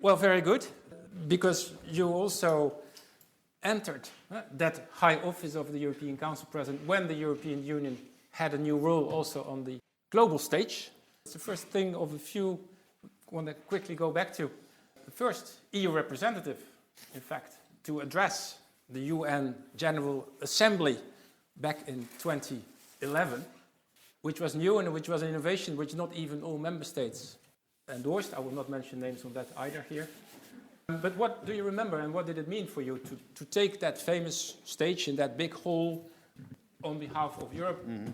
Well, very good, because you also entered that high office of the European Council President when the European Union had a new role also on the global stage. It's the first thing of a few I want to quickly go back to. The first EU representative, in fact, to address the UN General Assembly back in 2011, which was new and which was an innovation which not even all member states endorsed. I will not mention names on that either here. But what do you remember and what did it mean for you to take that famous stage in that big hall on behalf of Europe? Mm-hmm.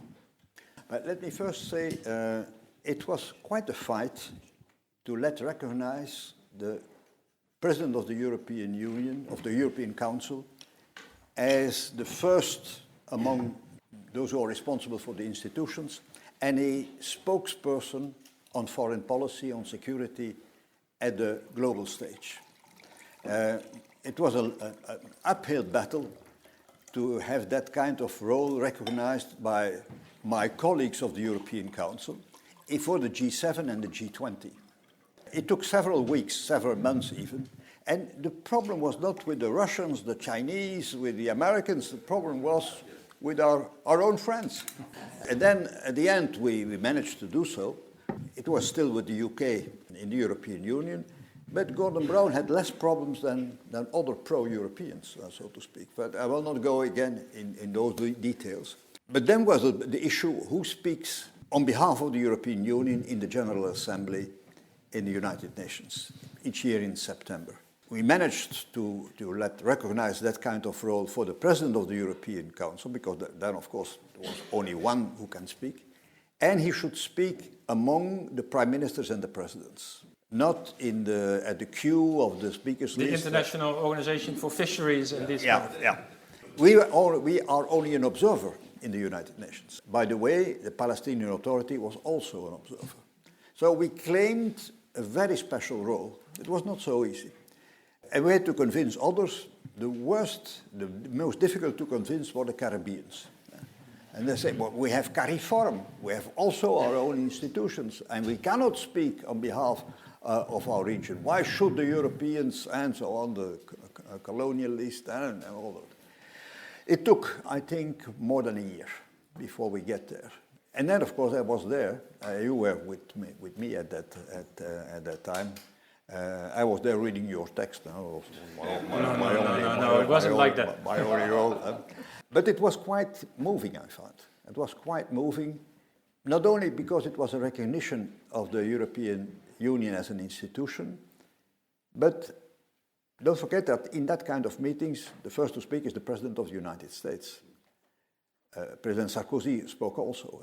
But let me first say it was quite a fight to recognize the President of the European Union, of the European Council, as the first among those who are responsible for the institutions and a spokesperson on foreign policy, on security at the global stage. It was an uphill battle to have that kind of role recognized by my colleagues of the European Council for the G7 and the G20. It took several weeks, several months even, and the problem was not with the Russians, the Chinese, with the Americans, the problem was with our own friends. And then at the end we managed to do so. It was still with the UK in the European Union, but Gordon Brown had less problems than other pro-Europeans, so to speak. But I will not go again in those details. But then was the issue, who speaks on behalf of the European Union in the General Assembly in the United Nations, each year in September. We managed to recognize that kind of role for the President of the European Council, because then, of course, there was only one who can speak. And he should speak among the prime ministers and the presidents, not at the queue of the speakers list. The International Organization for Fisheries and this. Yeah. We are only an observer in the United Nations. By the way, the Palestinian Authority was also an observer. So we claimed a very special role. It was not so easy. And we had to convince others. The most difficult to convince were the Caribbeans. And they say, well, we have CARIFORM, we have also our own institutions, and we cannot speak on behalf of our region. Why should the Europeans and so on, the colonialists and all that? It took, I think, more than a year before we get there. And then, of course, I was there. You were with me at that time. I was there reading your text. No, it wasn't like that. My only role. But it was quite moving, I found. It was quite moving, not only because it was a recognition of the European Union as an institution, but don't forget that in that kind of meetings, the first to speak is the President of the United States. President Sarkozy spoke also.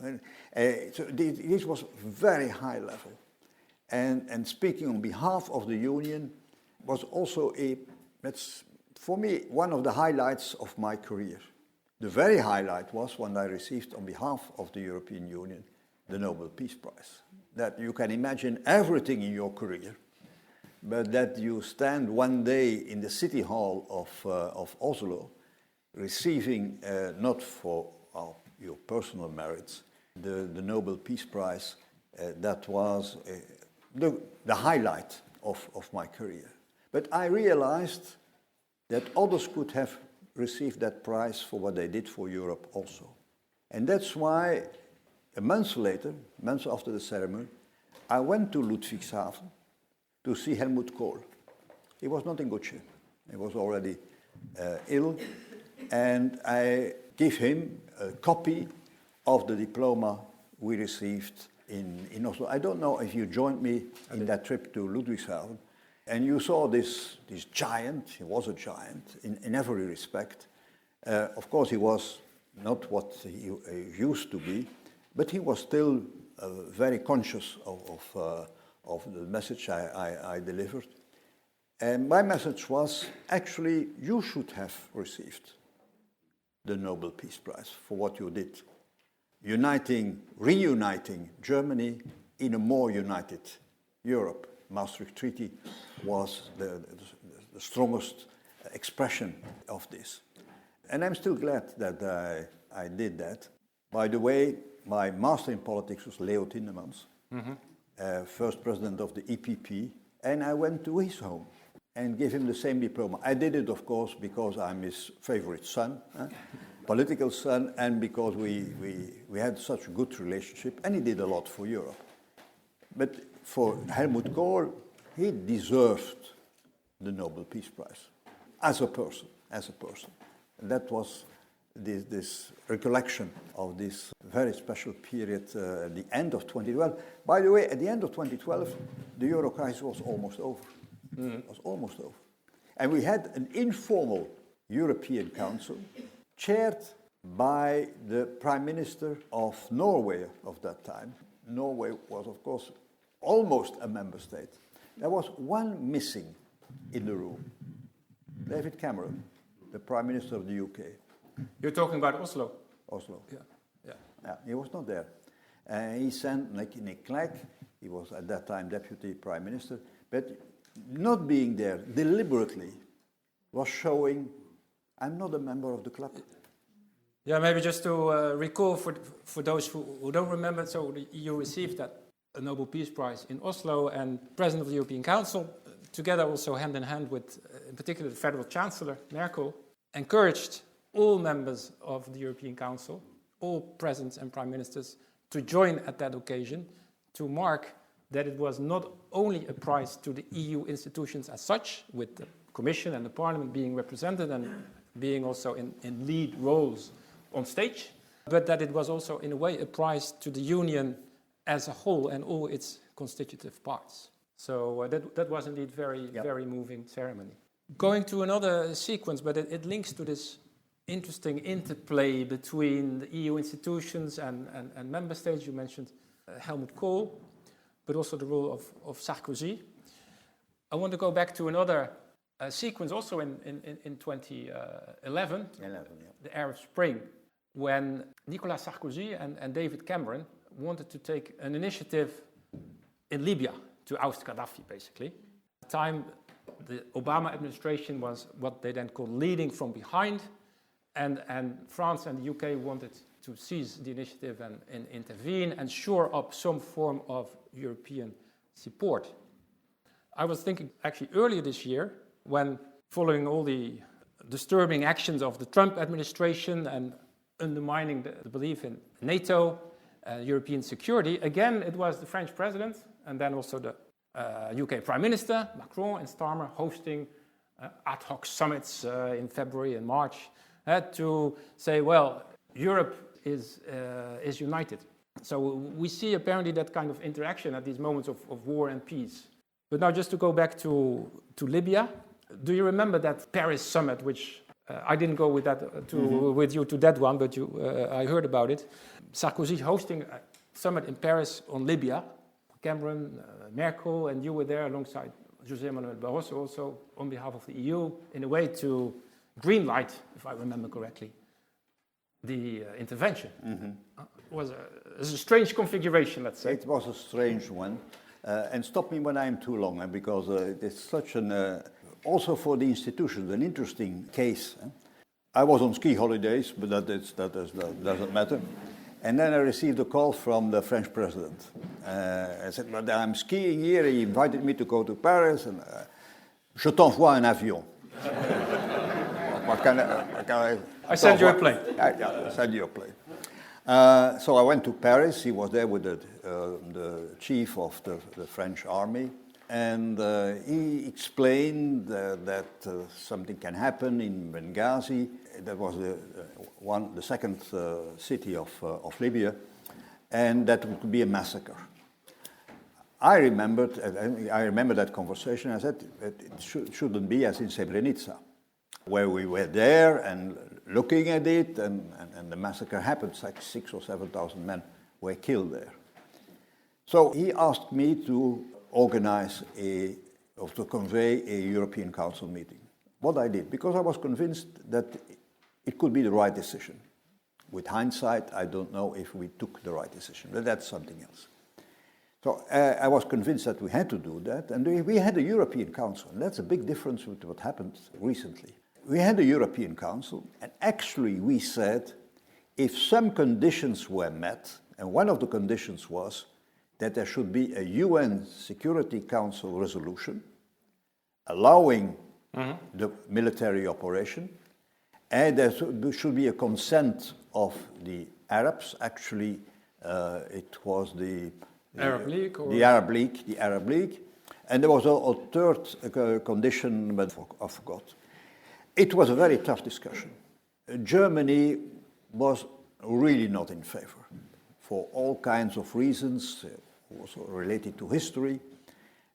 So this was very high level. And speaking on behalf of the Union was also for me, one of the highlights of my career. The very highlight was when I received on behalf of the European Union the Nobel Peace Prize. That you can imagine everything in your career, but that you stand one day in the city hall of Oslo receiving, not for your personal merits, the Nobel Peace Prize, that was the highlight of my career. But I realized that others could have received that prize for what they did for Europe also. And that's why a month after the ceremony, I went to Ludwigshafen to see Helmut Kohl. He was not in good shape. He was already ill. And I gave him a copy of the diploma we received in Oslo. I don't know if you joined me in that trip to Ludwigshafen. And you saw this giant. He was a giant in every respect. Of course, he was not what he used to be, but he was still very conscious of the message I delivered. And my message was, actually, you should have received the Nobel Peace Prize for what you did, reuniting Germany in a more united Europe. Maastricht Treaty was the strongest expression of this. And I'm still glad that I did that. By the way, my master in politics was Leo Tindemans, first president of the EPP and I went to his home and gave him the same diploma. I did it, of course, because I'm his favorite son, political son, and because we had such a good relationship, and he did a lot for Europe. But for Helmut Kohl, he deserved the Nobel Peace Prize as a person. And that was this recollection of this very special period at the end of 2012. By the way, at the end of 2012, the Euro crisis was almost over. It was almost over. And we had an informal European Council chaired by the Prime Minister of Norway of that time. Norway was, of course, almost a member state. There was one missing in the room. David Cameron, the Prime Minister of the UK. You're talking about Oslo? Oslo. Yeah. He was not there. He sent Nick Clegg, he was at that time Deputy Prime Minister, but not being there deliberately was showing, I'm not a member of the club. Yeah, maybe just to recall for those who don't remember, so you received a Nobel Peace Prize in Oslo, and President of the European Council, together also hand in hand with, in particular, the Federal Chancellor, Merkel, encouraged all members of the European Council, all presidents and prime ministers, to join at that occasion to mark that it was not only a prize to the EU institutions as such, with the Commission and the Parliament being represented and being also in lead roles on stage, but that it was also, in a way, a prize to the Union as a whole and all its constitutive parts. So that was indeed very moving ceremony. Going to another sequence, but it links to this interesting interplay between the EU institutions and member states. You mentioned Helmut Kohl, but also the role of Sarkozy. I want to go back to another sequence also in 2011, the Arab Spring, when Nicolas Sarkozy and David Cameron wanted to take an initiative in Libya to oust Gaddafi, basically. At the time, the Obama administration was what they then called leading from behind, and France and the UK wanted to seize the initiative and intervene and shore up some form of European support. I was thinking actually earlier this year, when following all the disturbing actions of the Trump administration and undermining the belief in NATO, European security, again it was the French president and then also the UK Prime Minister, Macron and Starmer, hosting ad hoc summits in February and March to say, well, Europe is united. So we see apparently that kind of interaction at these moments of war and peace. But now just to go back to Libya, do you remember that Paris summit, which I didn't go with that with you to that one, but I heard about it. Sarkozy hosting a summit in Paris on Libya. Cameron, Merkel, and you were there alongside José Manuel Barroso, also on behalf of the EU, in a way to green light, if I remember correctly, the intervention. It was a strange configuration, let's say. It was a strange one. And stop me when I'm too long, because it's such an, also for the institutions, an interesting case. I was on ski holidays, but that doesn't matter. And then I received a call from the French president. I said, but I'm skiing here, he invited me to go to Paris, and je t'envoie un avion. What can I send you a plane. I send you a plane. So I went to Paris. He was there with the chief of the French army, and he explained that something can happen in Benghazi. That was the second city of Libya, and that would be a massacre. I remember that conversation. I said it shouldn't be as in Srebrenica, where we were there and looking at it, and the massacre happened. Like 6,000 or 7,000 men were killed there. So he asked me to organize to convey a European Council meeting. What I did, because I was convinced that it could be the right decision. With hindsight, I don't know if we took the right decision, but that's something else. So I was convinced that we had to do that, and we had a European Council, and that's a big difference with what happened recently. We had a European Council, and actually we said if some conditions were met, and one of the conditions was that there should be a UN Security Council resolution allowing the military operation, and there should be a consent of the Arabs. Actually, it was the Arab League? Or? The Arab League. And there was a third condition, but I forgot. It was a very tough discussion. Germany was really not in favor for all kinds of reasons, also related to history.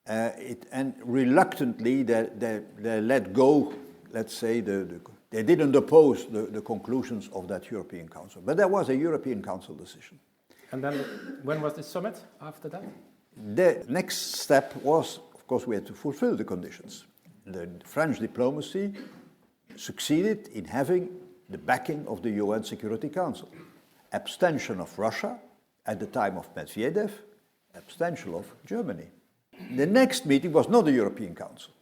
And reluctantly, they let go, let's say, they didn't oppose the conclusions of that European Council. But there was a European Council decision. And then when was the summit after that? The next step was, of course, we had to fulfill the conditions. The French diplomacy succeeded in having the backing of the UN Security Council. Abstention of Russia at the time of Medvedev, abstention of Germany. The next meeting was not the European Council.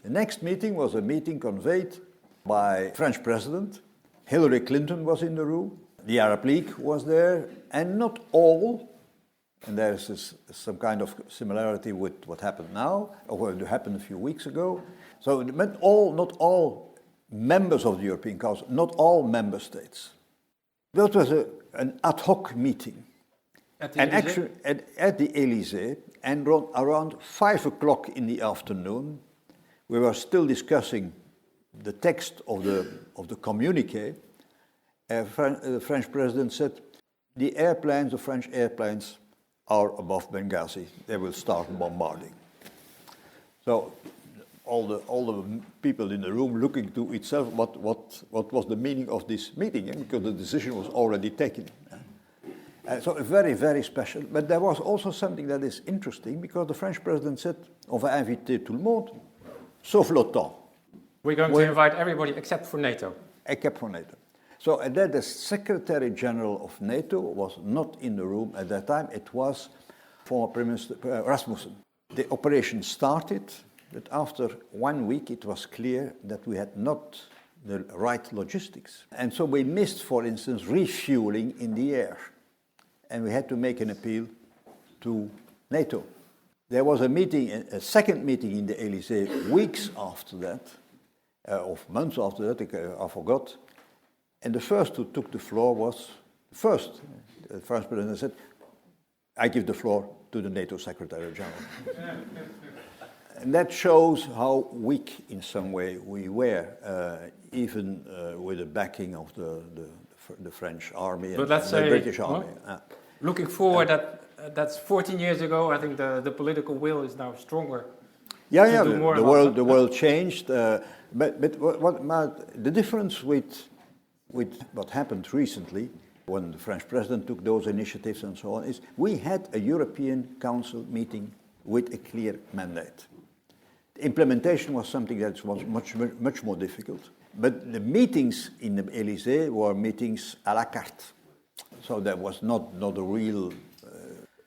The next meeting was a meeting convened by French President. Hillary Clinton was in the room. The Arab League was there, and not all, and there's some kind of similarity with what happened now, or what happened a few weeks ago. So not all members of the European Council, not all member states. That was an ad hoc meeting. At the and Élysée? actually at the Élysée, and around 5 o'clock in the afternoon, we were still discussing the text of the communique. The French president said, the French airplanes are above Benghazi. They will start bombarding. So all the people in the room looking to itself, what was the meaning of this meeting? Because the decision was already taken. So very, very special. But there was also something that is interesting, because the French president said, on va inviter tout le monde, sauf l'OTAN. We're going to invite everybody except for NATO. Except for NATO. So and then the Secretary General of NATO was not in the room at that time. It was former Prime Minister Rasmussen. The operation started, but after 1 week it was clear that we had not the right logistics. And so we missed, for instance, refueling in the air. And we had to make an appeal to NATO. There was a second meeting in the Élysée weeks after that, or months after that, I forgot. And the first who took the floor was, the French president said, I give the floor to the NATO Secretary General. And that shows how weak in some way we were, even with the backing of the French army and the British army. Looking forward, that's 14 years ago. I think the political will is now stronger. Yeah, the world changed. But the difference with what happened recently, when the French president took those initiatives and so on, is we had a European Council meeting with a clear mandate. The implementation was something that was much more difficult. But the meetings in the Élysée were meetings à la carte. So that was not a real...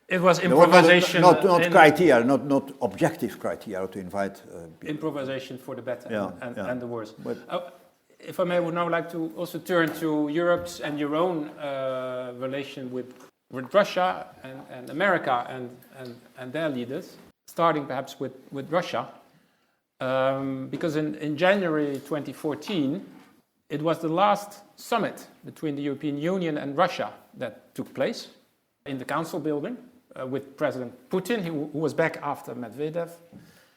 it was improvisation. Not criteria, not objective criteria to invite people. Improvisation for the better and the worse. If I may, I would now like to also turn to Europe's and your own relation with Russia and America and their leaders, starting perhaps with Russia. Because in January 2014, it was the last summit between the European Union and Russia that took place in the Council building with President Putin, who was back after Medvedev,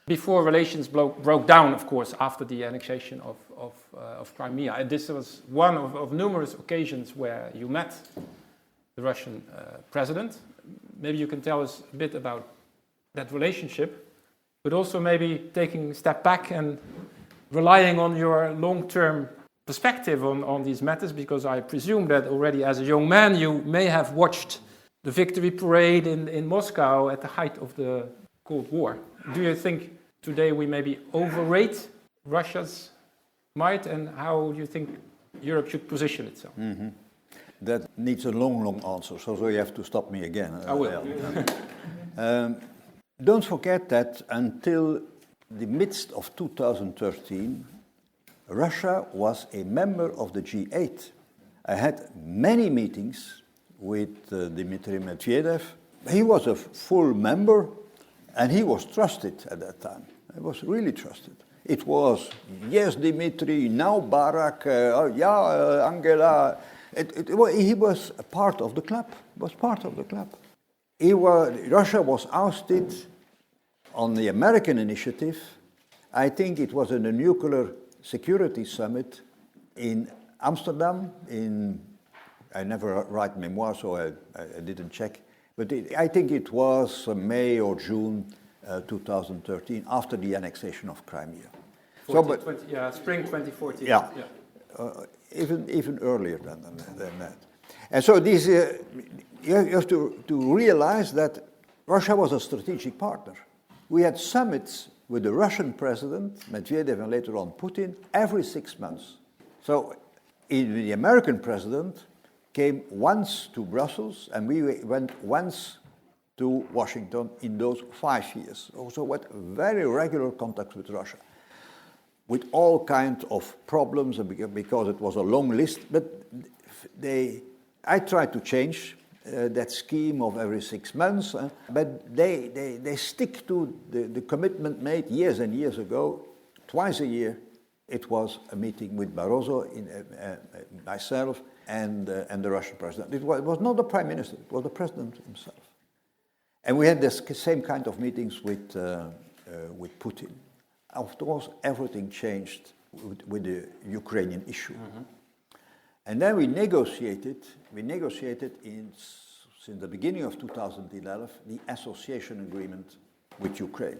before relations broke down, of course, after the annexation of Crimea. And this was one of numerous occasions where you met the Russian president. Maybe you can tell us a bit about that relationship, but also maybe taking a step back and relying on your long-term perspective on these matters, because I presume that already as a young man you may have watched the victory parade in Moscow at the height of the Cold War. Do you think today we maybe overrate Russia's might, and how do you think Europe should position itself? Mm-hmm. That needs a long answer, so you have to stop me again. I will. Don't forget that until the midst of 2013, Russia was a member of the G8. I had many meetings with Dmitry Medvedev, He was a full member, and he was trusted at that time. He was really trusted. It was, yes, Dimitri, now Barack, Angela. He was a part of the club. Russia was ousted on the American initiative. I think it was in a nuclear security summit in Amsterdam. I never write memoirs, so I didn't check. But I think it was May or June 2013, after the annexation of Crimea. Spring 2014. Yeah. Even earlier than that. And so these, you have to realize that Russia was a strategic partner. We had summits with the Russian president, Medvedev, and later on Putin, every 6 months. So the American president came once to Brussels, and we went once to Washington in those 5 years. Also with very regular contacts with Russia, with all kinds of problems, because it was a long list. But I tried to change that scheme of every 6 months, but they stick to the commitment made years and years ago. Twice a year, it was a meeting with Barroso, myself, and the Russian president. It was not the prime minister; it was the president himself. And we had the same kind of meetings with Putin. Of course, everything changed with the Ukrainian issue. Mm-hmm. And then we negotiated since the beginning of 2011, the association agreement with Ukraine.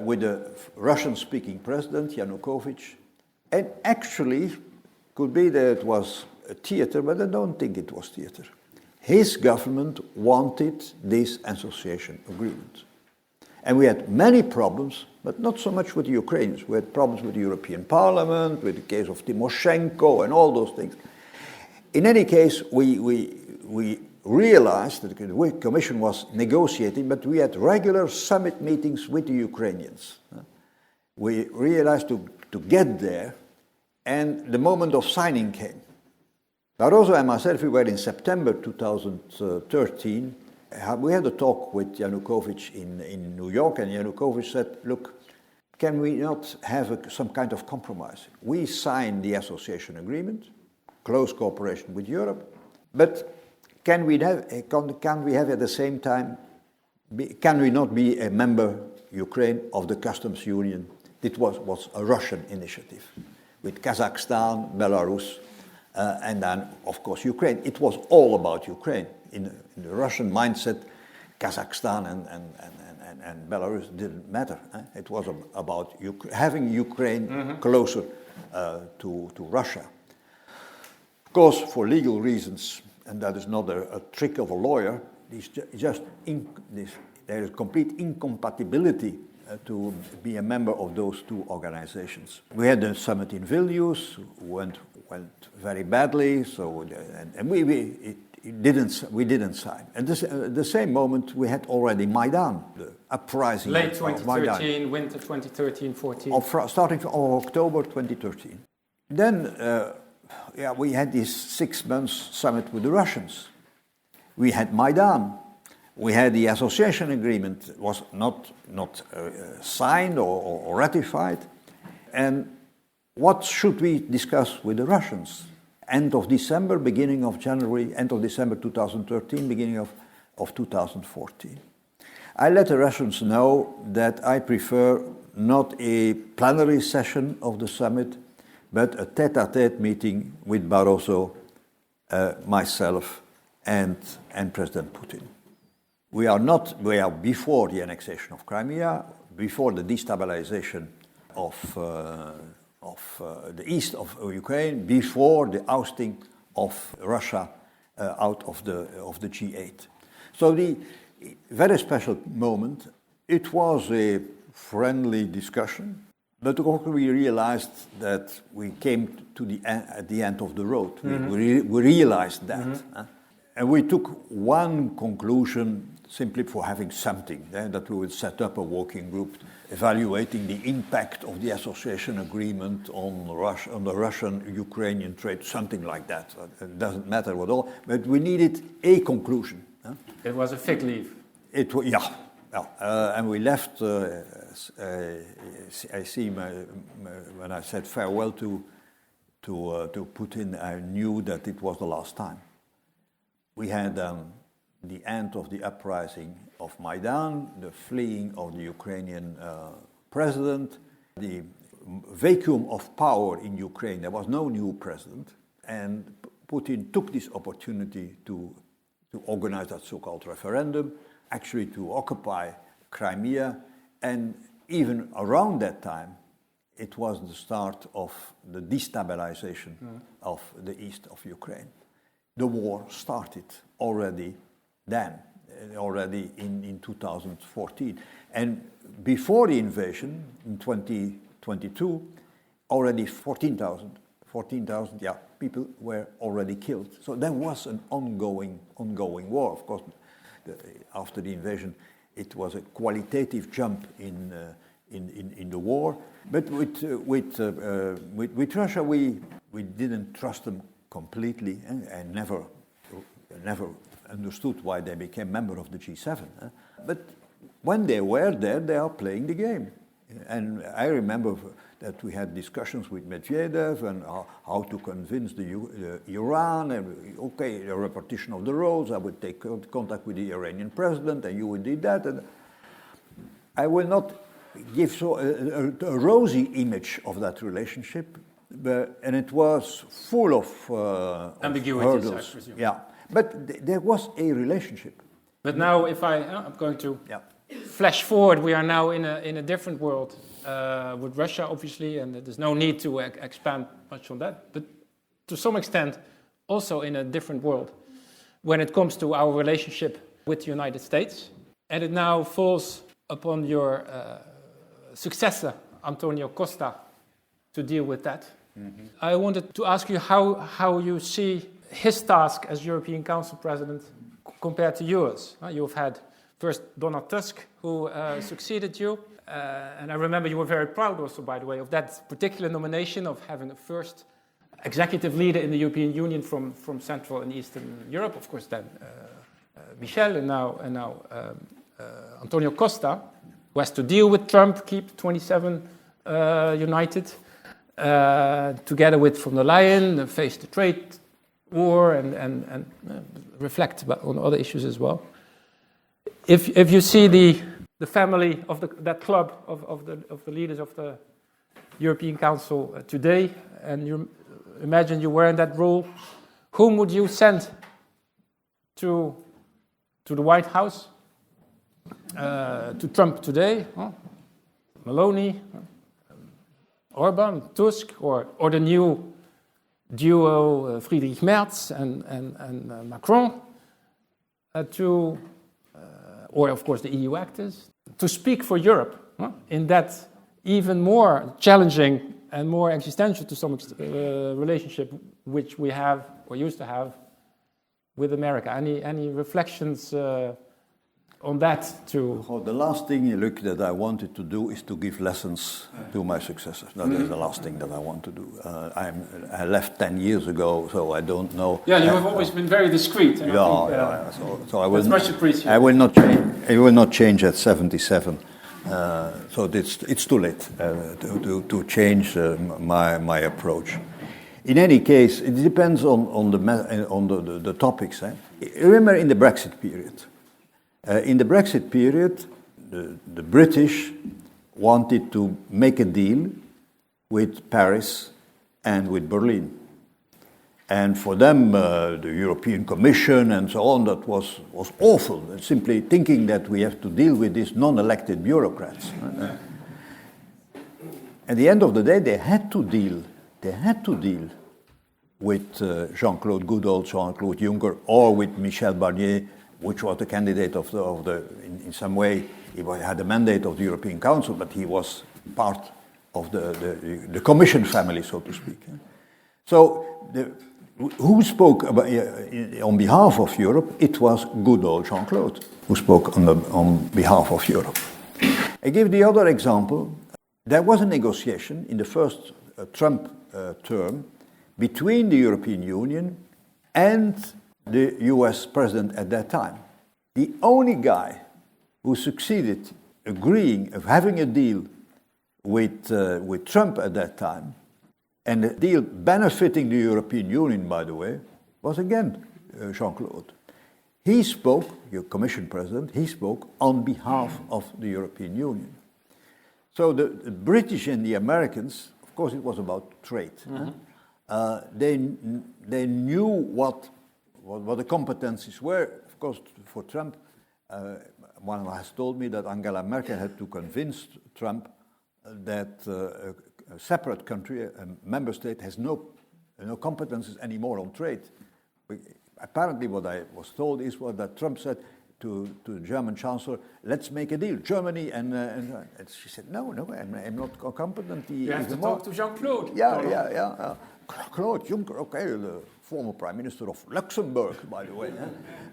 With the Russian-speaking president, Yanukovych. And actually, could be that it was a theater, but I don't think it was theater. His government wanted this association agreement. And we had many problems, but not so much with the Ukrainians. We had problems with the European Parliament, with the case of Tymoshenko and all those things. In any case, we realized that the Commission was negotiating, but we had regular summit meetings with the Ukrainians. We realized to get there, and the moment of signing came. Barroso and myself, we were in September 2013. We had a talk with Yanukovych in New York, and Yanukovych said, look, can we not have some kind of compromise? We signed the association agreement, close cooperation with Europe, but can we have at the same time, can we not be a member, Ukraine, of the customs union? It was a Russian initiative with Kazakhstan, Belarus, and then, of course, Ukraine. It was all about Ukraine. In the Russian mindset, Kazakhstan and Belarus didn't matter. It was about having Ukraine closer to Russia. Of course, for legal reasons, and that is not a trick of a lawyer, there is complete incompatibility to be a member of those two organizations. We had a summit in Vilnius, went very badly, and we didn't sign. And at the same moment, we had already Maidan, the uprising. Late 2013, winter 2013-14. Starting from October 2013. Then, we had this 6 months summit with the Russians. We had Maidan. We had the association agreement, was not signed or ratified. And what should we discuss with the Russians? End of December, beginning of January, end of December 2013, beginning of 2014. I let the Russians know that I prefer not a plenary session of the summit, but a tête-à-tête meeting with Barroso, myself, and President Putin. We are before the annexation of Crimea, before the destabilization of the east of Ukraine, before the ousting of Russia out of the G8. So the very special moment, it was a friendly discussion, but we realized that we came to at the end of the road. Mm-hmm. We realized that. Mm-hmm. And we took one conclusion simply for having something, that we would set up a working group evaluating the impact of the association agreement on the Russian-Ukrainian trade, something like that. It doesn't matter at all, but we needed a conclusion. It was a fig leaf. Yeah. And we left. I see when I said farewell to Putin, I knew that it was the last time. We had the end of the uprising of Maidan, the fleeing of the Ukrainian president, the vacuum of power in Ukraine. There was no new president, and Putin took this opportunity to organize that so-called referendum, actually to occupy Crimea, and even around that time, it was the start of the destabilization of the east of Ukraine. The war started already then, already in 2014. And before the invasion, in 2022, already 14,000 people were already killed. So there was an ongoing war. Of course, after the invasion, it was a qualitative jump in the war. But with Russia, we didn't trust them completely, and never understood why they became member of the G7. But when they were there, they are playing the game. And I remember that we had discussions with Medvedev and how to convince Iran, and okay, the repartition of the roles, I would take contact with the Iranian president, and you would do that. And I will not give a rosy image of that relationship, and it was full of ambiguities, hurdles. I presume. Yeah, but there was a relationship. But now, if I'm going to flash forward, we are now in a different world with Russia, obviously, and there's no need to expand much on that. But to some extent, also in a different world when it comes to our relationship with the United States. And it now falls upon your successor, Antonio Costa, to deal with that. Mm-hmm. I wanted to ask you how you see his task as European Council President compared to yours. You've had first Donald Tusk, who succeeded you. And I remember you were very proud also, by the way, of that particular nomination of having a first executive leader in the European Union from Central and Eastern Europe. Of course, then Michel and now Antonio Costa, who has to deal with Trump, keep 27 united, together with von der Leyen, face the trade war and reflect on other issues as well. If you see the family of that club of the leaders of the European Council today, and you imagine you were in that role, whom would you send to the White House, to Trump today? Meloni, Orban, Tusk, or the new duo Friedrich Merz and Macron, or of course the EU actors, to speak for Europe in that even more challenging and more existential to some relationship which we have or used to have with America. Any reflections on that too? Oh, the last thing, Luuk, that I wanted to do is to give lessons to my successors. That is the last thing that I want to do. I left 10 years ago, so I don't know. Yeah, you have always been very discreet. So I will. That's much appreciated. I will not change. I will not change at 77. So it's too late to change my approach. In any case, it depends on the topics. Remember, in the Brexit period. In the Brexit period, the British wanted to make a deal with Paris and with Berlin. And for them, the European Commission and so on, that was awful. Simply thinking that we have to deal with these non-elected bureaucrats. At the end of the day, they had to deal with Jean-Claude, good old Jean-Claude Juncker, or with Michel Barnier, which was the candidate of the in some way, he had a mandate of the European Council, but he was part of the Commission family, so to speak. So, who spoke on behalf of Europe? It was good old Jean-Claude who spoke on behalf of Europe. I give the other example. There was a negotiation in the first Trump term between the European Union and the US president at that time. The only guy who succeeded agreeing of having a deal with Trump at that time, and a deal benefiting the European Union, by the way, was again Jean-Claude. He spoke, your Commission President, he spoke on behalf of the European Union. So the British and the Americans, of course it was about trade. They knew what the competencies were. Of course, for Trump, one has told me that Angela Merkel had to convince Trump that a separate country, a member state, has no competences anymore on trade. Apparently what I was told is that Trump said to the German Chancellor, let's make a deal, Germany, and she said, no, I'm not competent. You have to talk to Jean-Claude. Yeah. Claude Juncker, okay, the former Prime Minister of Luxembourg, by the way.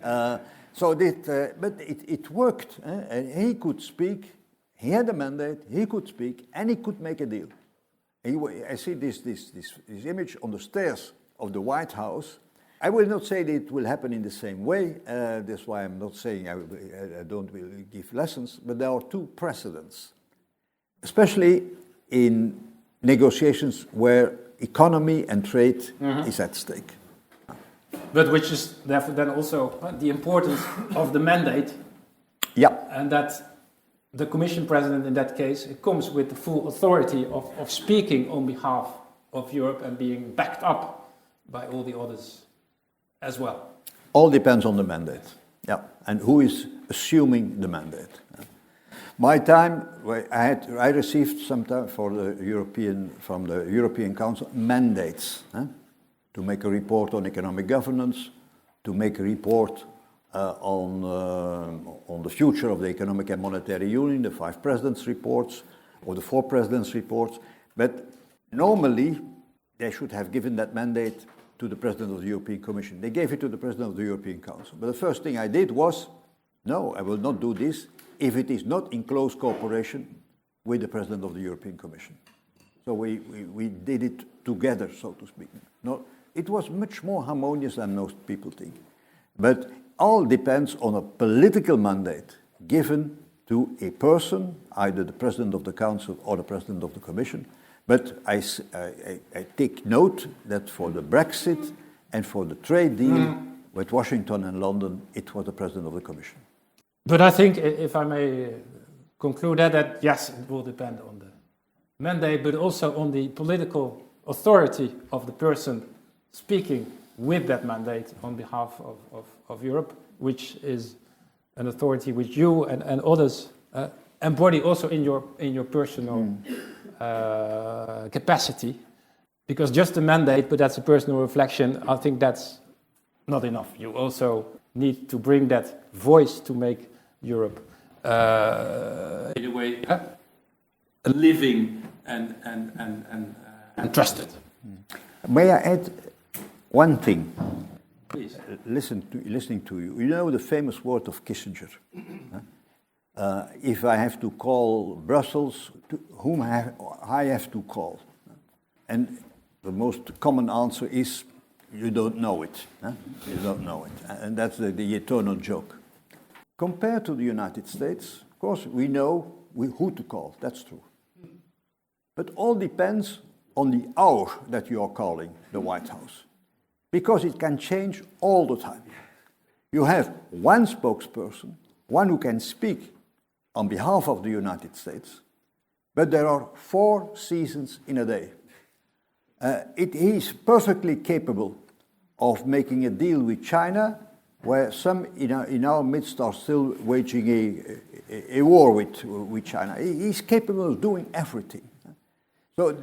But it worked, and he could speak, he had a mandate, he could speak, and he could make a deal. I see this image on the stairs of the White House. I will not say that it will happen in the same way. That's why I'm not saying I don't really give lessons. But there are two precedents, especially in negotiations where economy and trade is at stake. But which is therefore then also the importance of the mandate. Yeah. And that the Commission President in that case, it comes with the full authority of speaking on behalf of Europe and being backed up by all the others as well. All depends on the mandate. Yeah. And who is assuming the mandate. My time, I received sometime from the European Council mandates to make a report on economic governance, to make a report on the future of the economic and monetary union, the 5 presidents' reports or the 4 presidents' reports. But normally they should have given that mandate to the President of the European Commission. They gave it to the President of the European Council. But the first thing I did was, no, I will not do this if it is not in close cooperation with the President of the European Commission. So we did it together, so to speak. No, it was much more harmonious than most people think. But all depends on a political mandate given to a person, either the President of the Council or the President of the Commission. But I take note that for the Brexit and for the trade deal with Washington and London, it was the President of the Commission. But I think, if I may conclude that yes, it will depend on the mandate, but also on the political authority of the person speaking with that mandate on behalf of Europe, which is an authority which you and others embody also in your personal capacity. Because just a mandate, but that's a personal reflection, I think that's not enough. You also need to bring that voice to make Europe in a way living and trusted. May I add one thing? Please. Listening to you, you know the famous word of Kissinger. If I have to call Brussels, to whom I have to call? And the most common answer is, you don't know it. You don't know it. And that's the eternal joke. Compared to the United States, of course, we know who to call. That's true. But all depends on the hour that you are calling the White House. Because it can change all the time. You have one spokesperson, one who can speak on behalf of the United States, but there are 4 seasons in a day. He is perfectly capable of making a deal with China, where some in our midst are still waging a war with China. He's capable of doing everything. So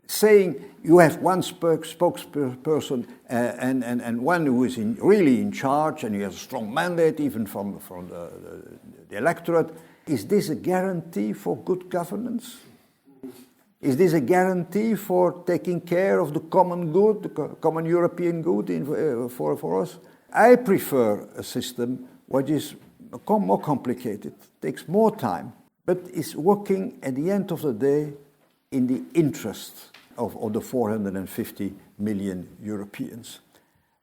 saying you have one spokesperson and one who is really in charge and he has a strong mandate even from the electorate, is this a guarantee for good governance? Is this a guarantee for taking care of the common good, the common European good for us? I prefer a system which is more complicated, takes more time, but is working at the end of the day in the interest of the 450 million Europeans.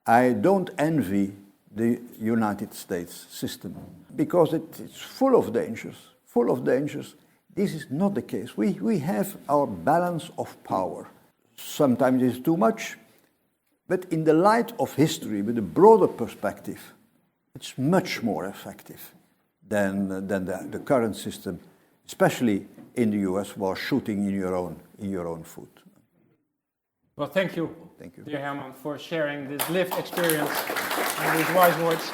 I don't envy the United States system, because it's full of dangers, full of dangers. This is not the case. We have our balance of power. Sometimes it's too much, but in the light of history, with a broader perspective, it's much more effective than the current system, especially in the US, where shooting in your own foot. Well, thank you, Thank you, dear Herman, for sharing this lived experience and these wise words.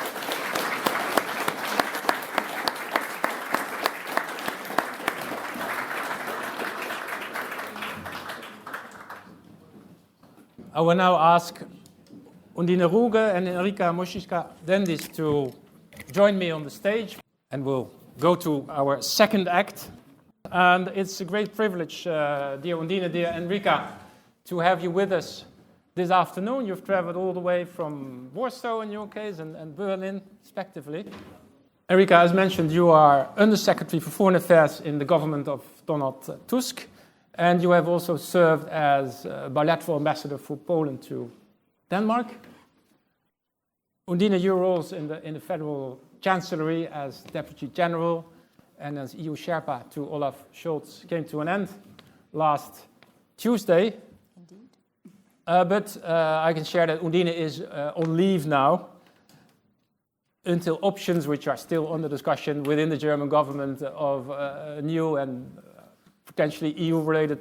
I will now ask Undine Ruge and Henryka Mościcka-Dendys to join me on the stage, and we'll go to our second act. And it's a great privilege, dear Undine, dear Henryka, to have you with us this afternoon. You've traveled all the way from Warsaw in your case and Berlin, respectively. Henryka, as mentioned, you are Undersecretary for Foreign Affairs in the government of Donald Tusk. And you have also served as bilateral ambassador for Poland to Denmark. Undine, your roles in the federal chancellery as Deputy General and as EU Sherpa to Olaf Scholz came to an end last Tuesday. Indeed. But I can share that Undine is on leave now until options which are still under discussion within the German government of a new and potentially EU-related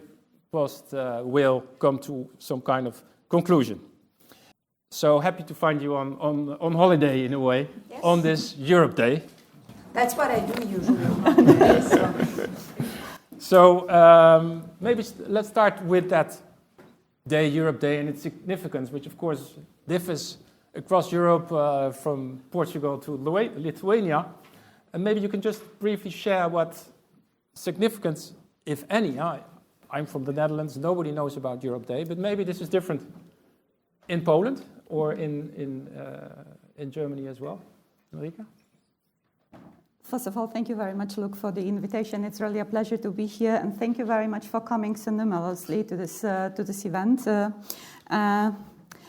post will come to some kind of conclusion. So happy to find you on holiday in a way, yes, on this Europe Day. That's what I do usually. So maybe let's start with that day, Europe Day, and its significance, which of course differs across Europe from Portugal to Lithuania. And maybe you can just briefly share what significance, if any. I'm from the Netherlands, nobody knows about Europe Day, but maybe this is different in Poland or in Germany as well. Henryka? First of all, thank you very much, Luuk, for the invitation. It's really a pleasure to be here, and thank you very much for coming so numerously to this event.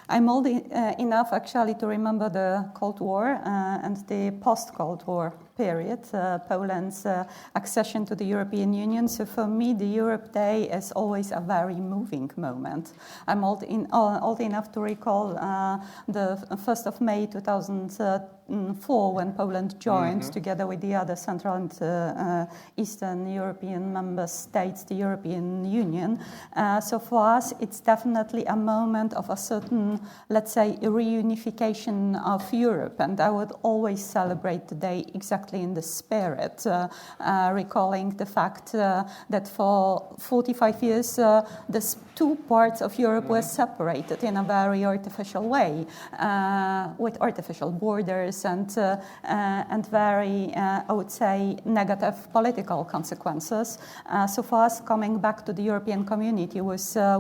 I'm old enough, actually, to remember the Cold War and the post-Cold War period, Poland's accession to the European Union. So for me, the Europe Day is always a very moving moment. I'm old enough to recall the 1st of May 2004, when Poland joined, together with the other Central and Eastern European member states, the European Union. So for us, it's definitely a moment of a certain, let's say, reunification of Europe. And I would always celebrate the day exactly in the spirit, recalling the fact that for 45 years, the two parts of Europe were separated in a very artificial way, with artificial borders and very, I would say, negative political consequences. So for us, coming back to the European community was a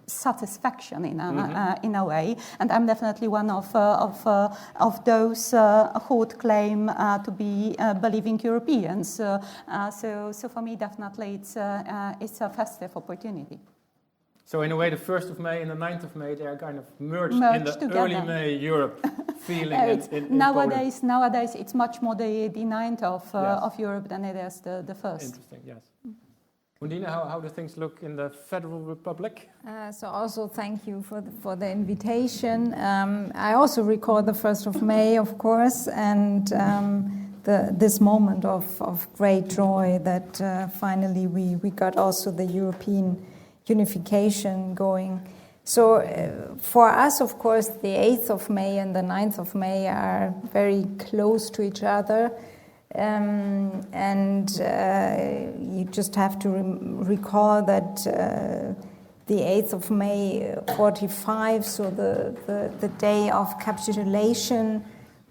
satisfaction in a way, and I'm definitely one of those who would claim to be believing Europeans. So for me, definitely, it's a festive opportunity. So in a way, the 1st of May and the 9th of May, they are kind of merged in the together. Early May Europe feeling in nowadays, Poland. Nowadays, it's much more the 9th of Europe than it is the 1st. Interesting, yes. Undine, how do things look in the Federal Republic? So also thank you for the invitation. I also recall the 1st of May, of course, and this moment of great joy that finally we got also the European unification going. So for us, of course, the 8th of May and the 9th of May are very close to each other. And you just have to recall that the 8th of May 45, so the day of capitulation,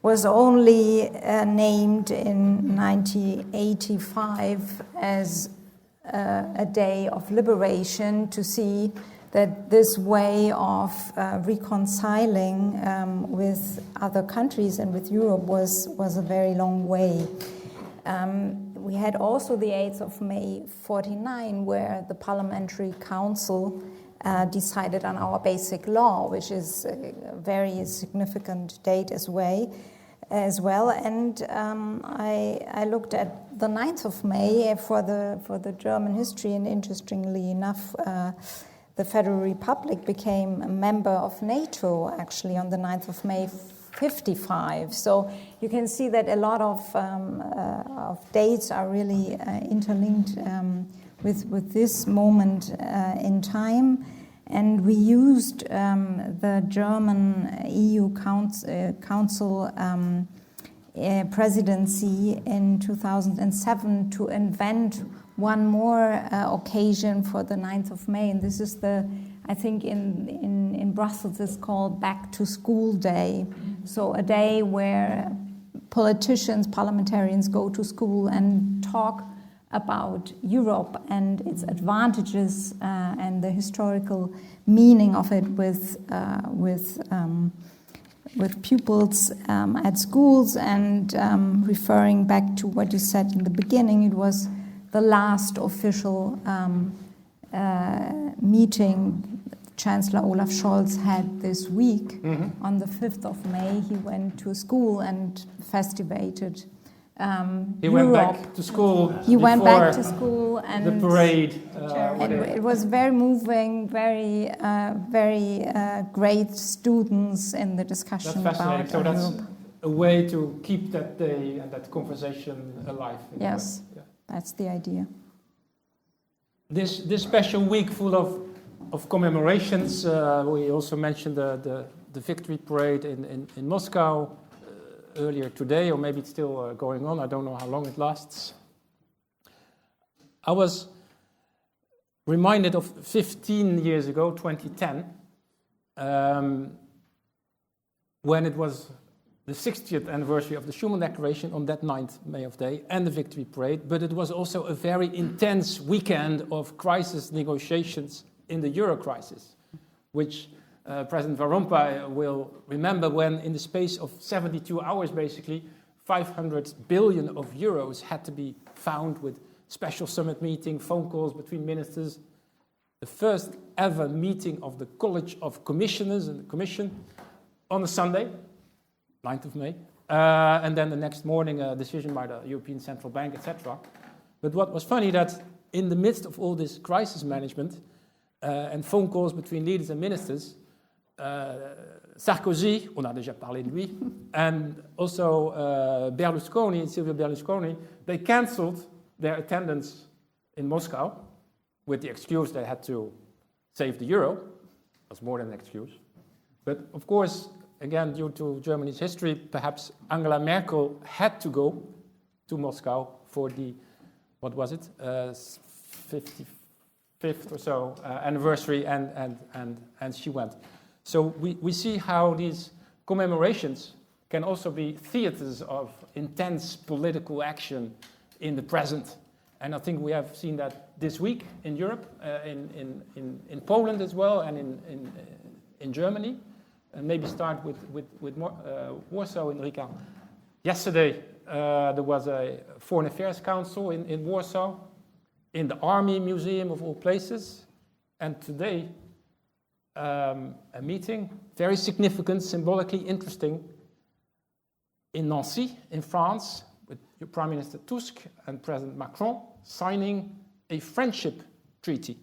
was only named in 1985 as a day of liberation, to see that this way of reconciling with other countries and with Europe was a very long way. We had also the 8th of May 49, where the Parliamentary Council decided on our basic law, which is a very significant date as well. And I looked at the 9th of May for the German history, and interestingly enough, the Federal Republic became a member of NATO actually on the 9th of May 55. So you can see that a lot of dates are really interlinked with this moment in time. And we used the German EU Council presidency in 2007 to invent one more occasion for the 9th of May. And this is I think in Brussels it's called Back to School Day. So a day where politicians, parliamentarians go to school and talk about Europe and its advantages and the historical meaning of it with pupils at schools. And referring back to what you said in the beginning, it was the last official meeting Chancellor Olaf Scholz had this week. Mm-hmm. On the 5th of May, he went to school and festivated He went back to school. He went back to school and the parade. And it was very moving, very great students in the discussion that's fascinating. about So that's Europe. a way to keep that day and that conversation alive. Yes, that's the idea. This special week full of commemorations. We also mentioned the victory parade in Moscow earlier today, or maybe it's still going on. I don't know how long it lasts. I was reminded of 15 years ago, 2010, when it was the 60th anniversary of the Schuman Declaration on that 9th May of Day and the victory parade, but it was also a very intense weekend of crisis negotiations in the euro crisis, which President Van Rompuy will remember, when in the space of 72 hours, basically, 500 billion of euros had to be found with special summit meeting, phone calls between ministers, the first ever meeting of the College of Commissioners and the Commission on a Sunday, 9th of May, and then the next morning a decision by the European Central Bank, etc. But what was funny, that in the midst of all this crisis management and phone calls between leaders and ministers, Sarkozy, on a déjà parlé de lui, and also Silvio Berlusconi, they cancelled their attendance in Moscow with the excuse they had to save the euro. That's more than an excuse. But of course, again, due to Germany's history, perhaps Angela Merkel had to go to Moscow for the, 55th or so anniversary, and she went. So we see how these commemorations can also be theaters of intense political action in the present. And I think we have seen that this week in Europe, in Poland as well, and in Germany. And maybe start with Warsaw, Henryka. Yesterday there was a Foreign Affairs Council in Warsaw, in the Army Museum of all places. And today, a meeting, very significant, symbolically interesting, in Nancy, in France, with your Prime Minister Tusk and President Macron signing a friendship treaty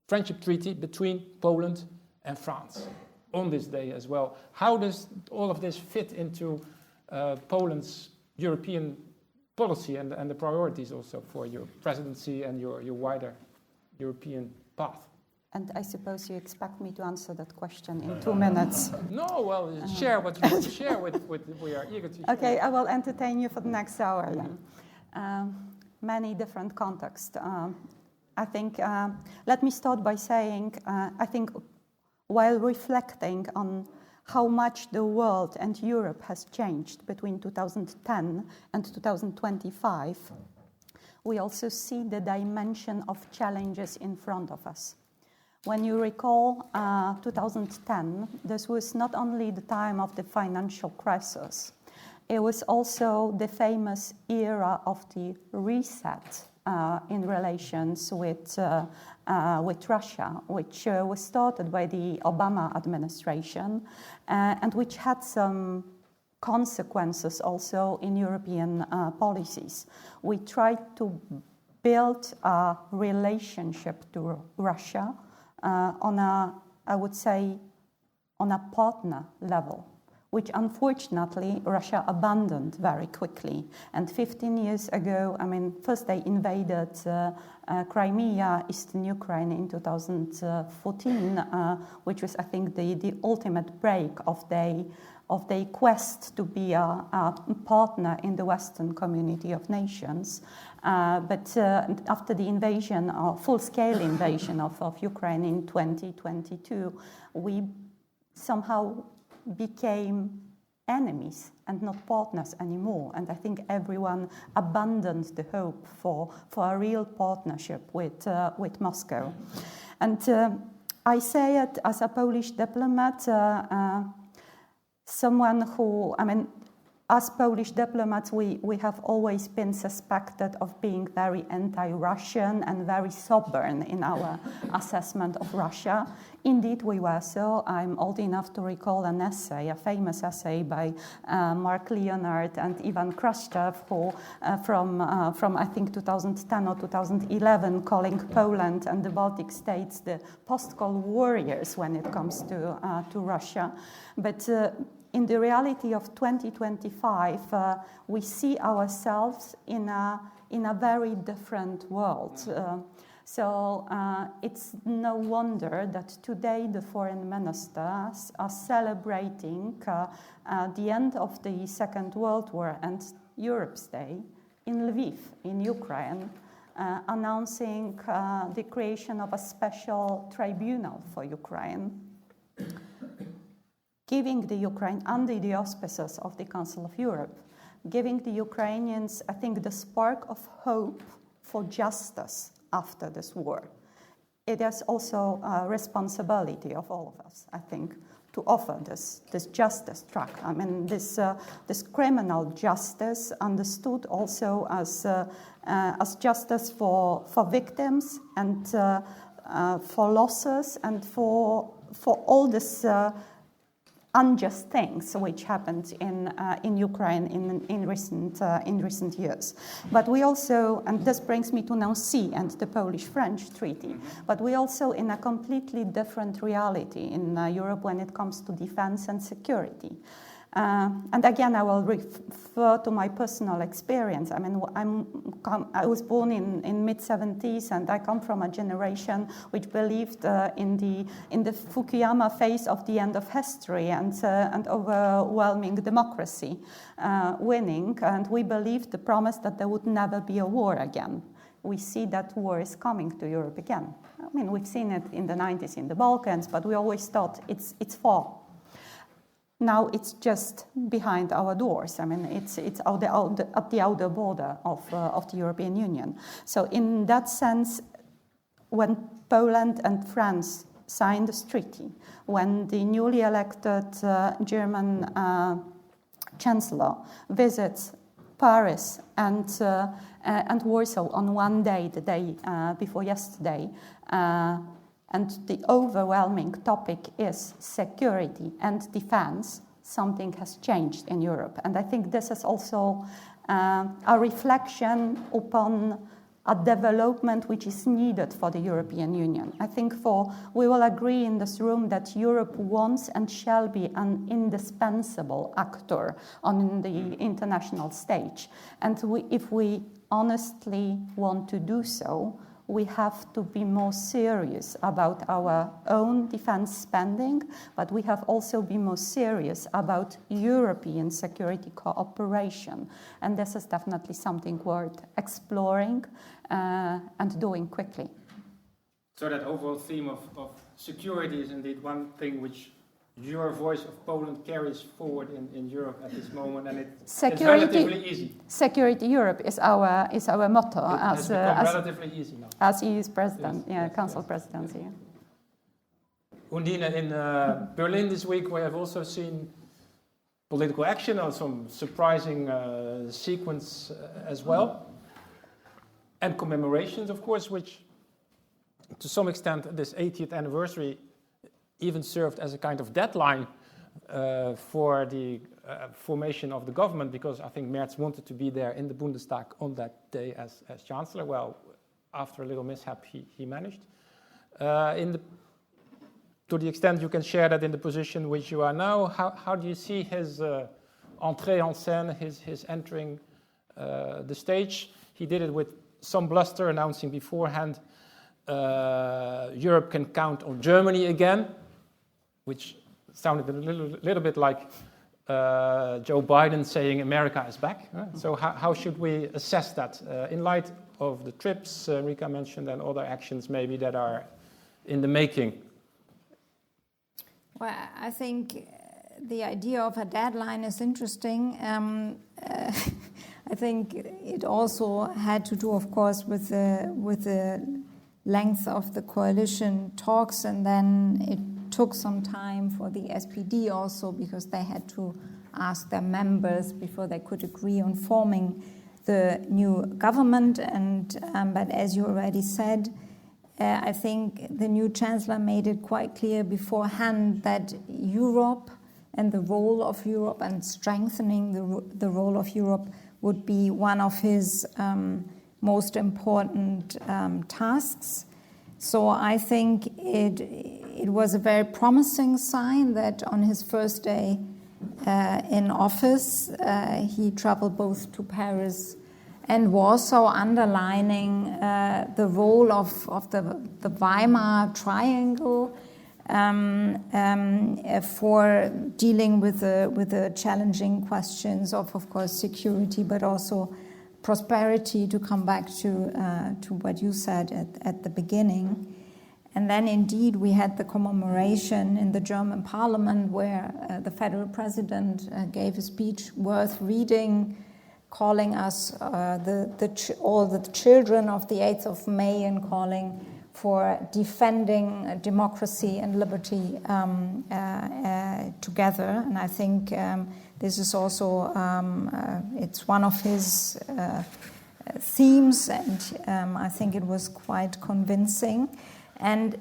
between Poland and France on this day as well. How does all of this fit into Poland's European policy and the priorities also for your presidency and your wider European path? And I suppose you expect me to answer that question in 2 minutes. No, well, share what you want to share with we are eager to share. Okay, I will entertain you for the next hour then. Many different contexts. I think, let me start by saying, I think while reflecting on how much the world and Europe has changed between 2010 and 2025, we also see the dimension of challenges in front of us. When you recall 2010, this was not only the time of the financial crisis, it was also the famous era of the reset in relations with Russia, which was started by the Obama administration and which had some consequences also in European policies. We tried to build a relationship to Russia on a, I would say, on a partner level, which unfortunately Russia abandoned very quickly. And 15 years ago, I mean, first they invaded Crimea, Eastern Ukraine in 2014, which was, I think, the ultimate break of their quest to be a partner in the Western community of nations. But after the invasion, full-scale invasion of Ukraine in 2022, we somehow became enemies and not partners anymore. And I think everyone abandoned the hope for a real partnership with Moscow. And I say it as a Polish diplomat, someone who, I mean, as Polish diplomats, we have always been suspected of being very anti-Russian and very stubborn in our assessment of Russia. Indeed, we were so. I'm old enough to recall an essay, a famous essay by Mark Leonard and Ivan Khrushchev, who from I think 2010 or 2011, calling Poland and the Baltic states the post-Cold warriors when it comes to Russia. But in the reality of 2025, we see ourselves in a very different world. So it's no wonder that today the foreign ministers are celebrating the end of the Second World War and Europe's Day in Lviv, in Ukraine, announcing the creation of a special tribunal for Ukraine, giving the Ukraine, under the auspices of the Council of Europe, giving the Ukrainians, I think, the spark of hope for justice after this war. It is also a responsibility of all of us, I think, to offer this justice track. I mean, this criminal justice understood also as justice for victims and for losses and for all this unjust things which happened in Ukraine in recent years. But we also, and this brings me to Nancy and the Polish-French treaty, but we also in a completely different reality in Europe when it comes to defense and security. And again, I will refer to my personal experience. I mean, I was born in mid-70s, and I come from a generation which believed in the Fukuyama phase of the end of history and overwhelming democracy winning, and we believed the promise that there would never be a war again. We see that war is coming to Europe again. I mean, we've seen it in the 90s in the Balkans, but we always thought it's far. Now it's just behind our doors. I mean, it's at the outer border of the European Union. So in that sense, when Poland and France signed this treaty, when the newly elected German Chancellor visits Paris and Warsaw on one day, the day before yesterday, and the overwhelming topic is security and defense, something has changed in Europe. And I think this is also a reflection upon a development which is needed for the European Union. I think we will agree in this room that Europe wants and shall be an indispensable actor on the international stage. And if we honestly want to do so, we have to be more serious about our own defense spending, but we have also be more serious about European security cooperation. And this is definitely something worth exploring and doing quickly. So that overall theme of security is indeed one thing which your voice of Poland carries forward in Europe at this moment, and it's relatively easy. Security Europe is our motto as relatively easy now. As EU's president, yes, Council presidency. Yes. Undine, in Berlin this week we have also seen political action on some surprising sequence as well. and commemorations, of course, which to some extent this 80th anniversary even served as a kind of deadline for the formation of the government, because I think Merz wanted to be there in the Bundestag on that day as Chancellor. Well, after a little mishap, he managed. To the extent you can share that in the position which you are now, how do you see his entrée en scène, his entering the stage? He did it with some bluster, announcing beforehand Europe can count on Germany again, which sounded a little bit like Joe Biden saying America is back. So how should we assess that in light of the trips Henryka mentioned and other actions maybe that are in the making? Well, I think the idea of a deadline is interesting. I think it also had to do, of course, with the length of the coalition talks, and then it took some time for the SPD also, because they had to ask their members before they could agree on forming the new government. But as you already said, I think the new Chancellor made it quite clear beforehand that Europe and the role of Europe and strengthening the role of Europe would be one of his most important tasks. So I think it was a very promising sign that on his first day in office, he traveled both to Paris and Warsaw, underlining the role of the Weimar Triangle for dealing with the challenging questions of course, security, but also prosperity, to come back to what you said at the beginning. And then indeed we had the commemoration in the German parliament where the federal president gave a speech worth reading, calling us all the children of the 8th of May and calling for defending democracy and liberty together. And I think this is also, it's one of his themes, and I think it was quite convincing. And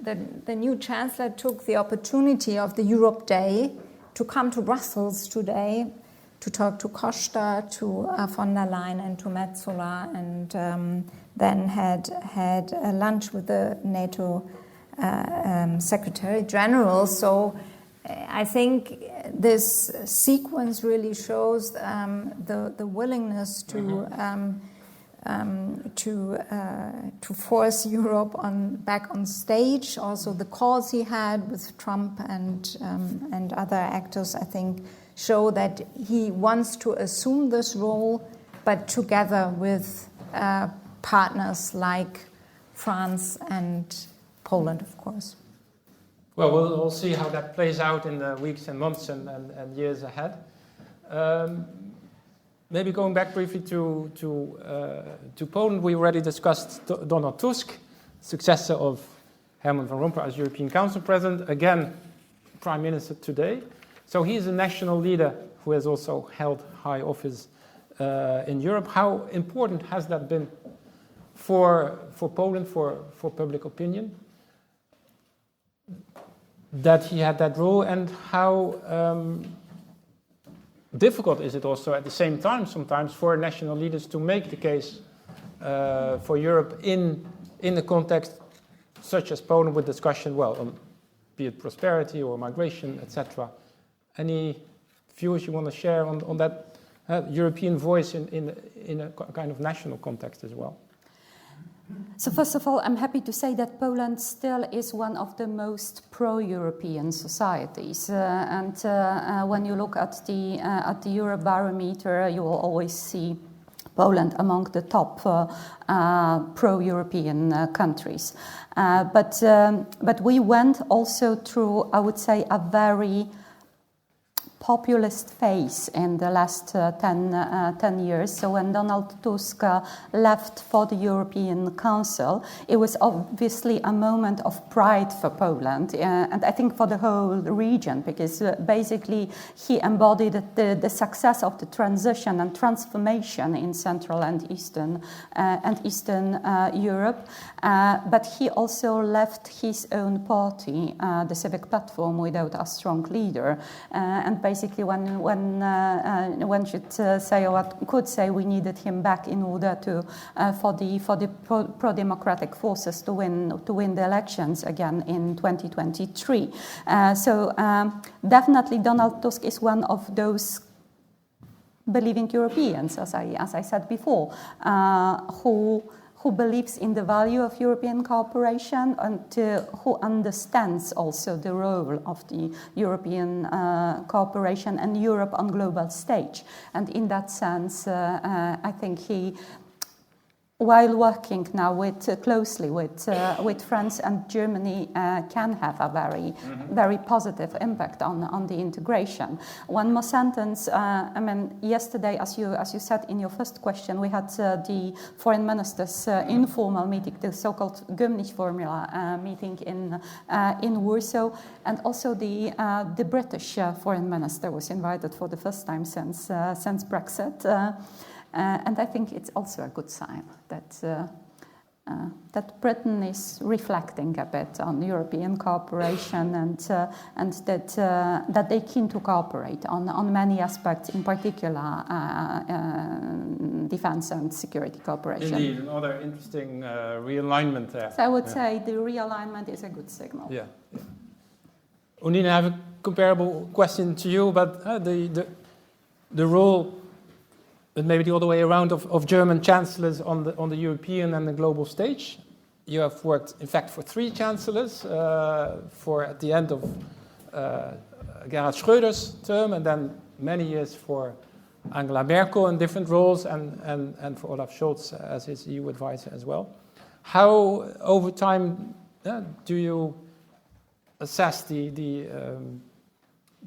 the new Chancellor took the opportunity of the Europe Day to come to Brussels today to talk to Costa, to von der Leyen and to Metsola, and then had a lunch with the NATO Secretary General. So I think this sequence really shows the willingness to force Europe back on stage. Also, the calls he had with Trump and other actors, I think, show that he wants to assume this role, but together with partners like France and Poland, of course. Well, we'll see how that plays out in the weeks and months and years ahead. Maybe going back briefly to Poland, we already discussed Donald Tusk, successor of Herman Van Rompuy as European Council President, again, Prime Minister today. So he's a national leader who has also held high office in Europe. How important has that been for Poland, for public opinion, that he had that role, and how difficult is it also at the same time sometimes for national leaders to make the case for Europe in a context such as Poland, with discussion, well, on, be it prosperity or migration, etc. Any views you want to share on that European voice in a kind of national context as well? So first of all, I'm happy to say that Poland still is one of the most pro-European societies. When you look at the Eurobarometer, you will always see Poland among the top pro-European countries. But we went also through, I would say, a very populist phase in the last 10 years. So when Donald Tusk left for the European Council, it was obviously a moment of pride for Poland, and I think for the whole region, because basically he embodied the success of the transition and transformation in Central and Eastern Europe. But he also left his own party, the Civic Platform, without a strong leader. And basically, one should say, or could say, we needed him back in order to for the pro-democratic forces to win the elections again in 2023. So definitely, Donald Tusk is one of those believing Europeans, as I said before, who believes in the value of European cooperation and who understands also the role of the European cooperation and Europe on global stage. And in that sense, I think he, while working now closely with France and Germany, can have a very positive impact on the integration. One more sentence. I mean, yesterday, as you said in your first question, we had the foreign ministers' informal meeting, the so-called Gymnich formula meeting in Warsaw, and also the British foreign minister was invited for the first time since Brexit. And I think it's also a good sign that Britain is reflecting a bit on European cooperation and that they're keen to cooperate on many aspects, in particular defense and security cooperation. Indeed, another interesting realignment there. So I would say the realignment is a good signal. Yeah. Undine, I have a comparable question to you about the role, but maybe the other way around, of German chancellors on the European and the global stage. You have worked, in fact, for 3 chancellors, for at the end of Gerhard Schröder's term, and then many years for Angela Merkel in different roles, and for Olaf Scholz as his EU advisor as well. How, over time, do you assess the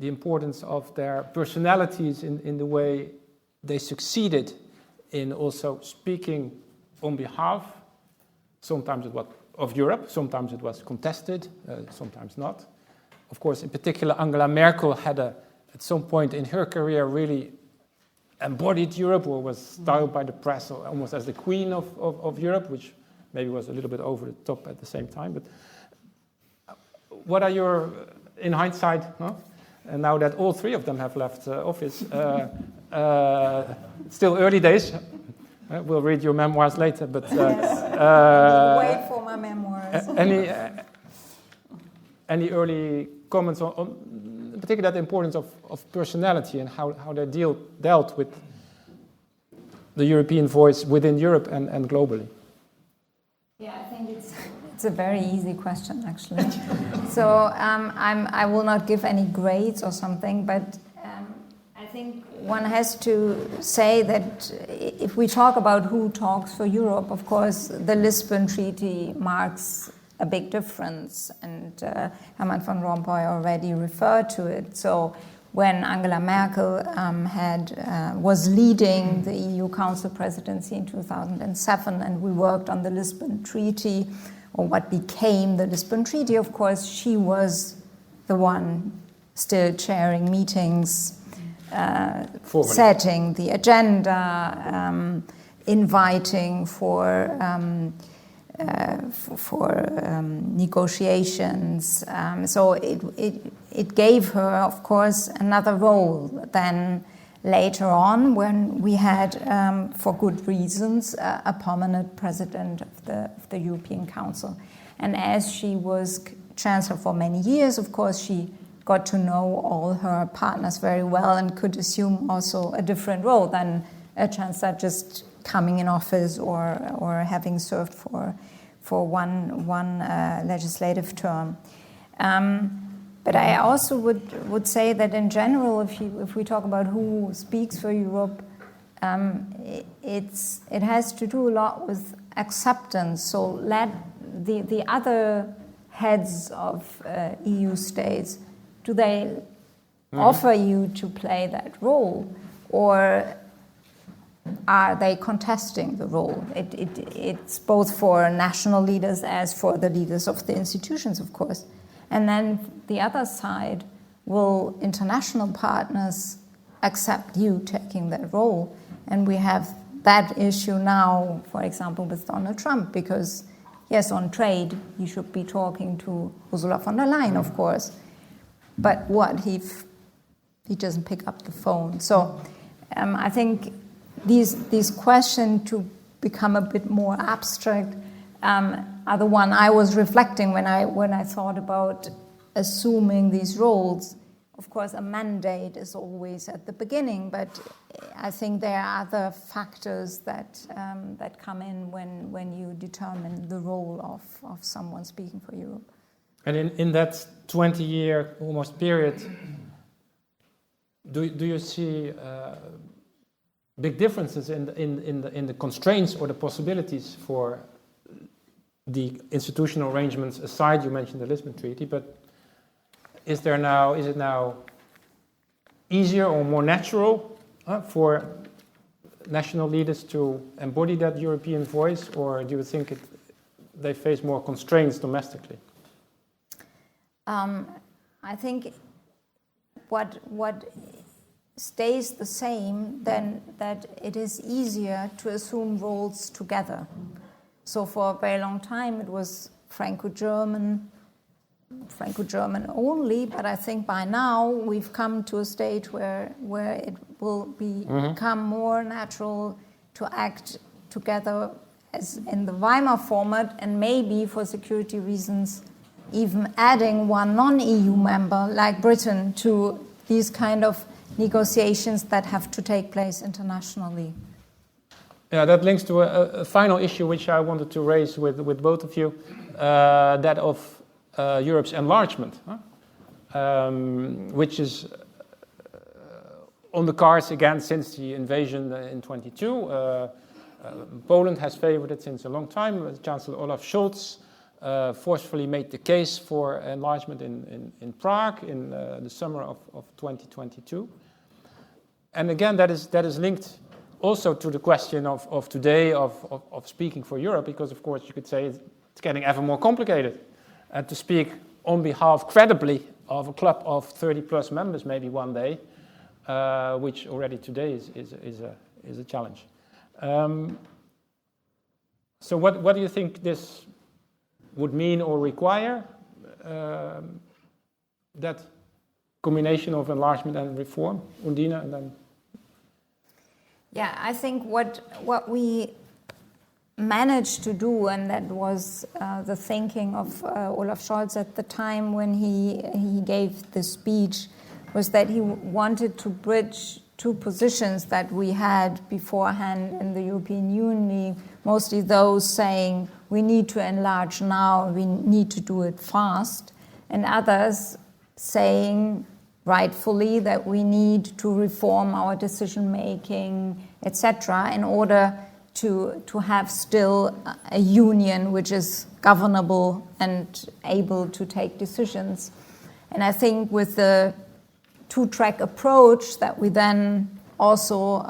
importance of their personalities in the way they succeeded in also speaking on behalf? Sometimes it was of Europe, sometimes it was contested, sometimes not. Of course, in particular, Angela Merkel had at some point in her career really embodied Europe, or was styled by the press almost as the queen of Europe, which maybe was a little bit over the top at the same time. But what are your, in hindsight, and now that all 3 of them have left office, still early days. We'll read your memoirs later, but wait for my memoirs. Any early comments on in particular the importance of personality and how they dealt with the European voice within Europe and globally? Yeah, I think it's a very easy question, actually. So I will not give any grades or something, but I think one has to say that if we talk about who talks for Europe, of course, the Lisbon Treaty marks a big difference, and Herman Van Rompuy already referred to it. So when Angela Merkel was leading the EU Council presidency in 2007, and we worked on the Lisbon Treaty, or what became the Lisbon Treaty, of course, she was the one still chairing meetings, setting the agenda, inviting for negotiations. So it gave her, of course, another role than later on when we had, for good reasons, a permanent president of the European Council. And as she was Chancellor for many years, of course, she got to know all her partners very well and could assume also a different role than a Chancellor just coming in office or having served for one legislative term. But I also would say that in general, if we talk about who speaks for Europe, it has to do a lot with acceptance. So let the other heads of EU states, do they offer you to play that role, or are they contesting the role? It's both for national leaders as for the leaders of the institutions, of course. And then the other side, will international partners accept you taking that role? And we have that issue now, for example, with Donald Trump, because yes, on trade, you should be talking to Ursula von der Leyen, of course. But what if he doesn't pick up the phone? So I think these questions to become a bit more abstract are the one I was reflecting when I thought about assuming these roles. Of course, a mandate is always at the beginning, but I think there are other factors that come in when you determine the role of someone speaking for Europe. And in that 20-year almost period, do you see big differences in the constraints or the possibilities for the institutional arrangements aside? You mentioned the Lisbon Treaty, but is it now easier or more natural for national leaders to embody that European voice, or do you think they face more constraints domestically? I think what stays the same, then that it is easier to assume roles together. So for a very long time it was Franco-German only, but I think by now we've come to a stage where it will become more natural to act together as in the Weimar format, and maybe for security reasons even adding one non-EU member like Britain to these kind of negotiations that have to take place internationally. Yeah, that links to a final issue which I wanted to raise with both of you, that of Europe's enlargement, which is on the cards again since the invasion in 22. Poland has favored it since a long time. Chancellor Olaf Scholz forcefully made the case for enlargement in Prague in the summer of 2022. And again, that is linked also to the question of today of speaking for Europe, because of course you could say it's getting ever more complicated. And to speak on behalf credibly of a club of 30 plus members maybe one day, which already today is a challenge. So what do you think this would mean or require, that combination of enlargement and reform? Undine, and then... Yeah, I think what we managed to do, and that was the thinking of Olaf Scholz at the time when he gave the speech, was that he wanted to bridge two positions that we had beforehand in the European Union, mostly those saying we need to enlarge now, we need to do it fast, and others saying rightfully that we need to reform our decision making, etc., in order to have still a union which is governable and able to take decisions. And I think with the two-track approach that we then also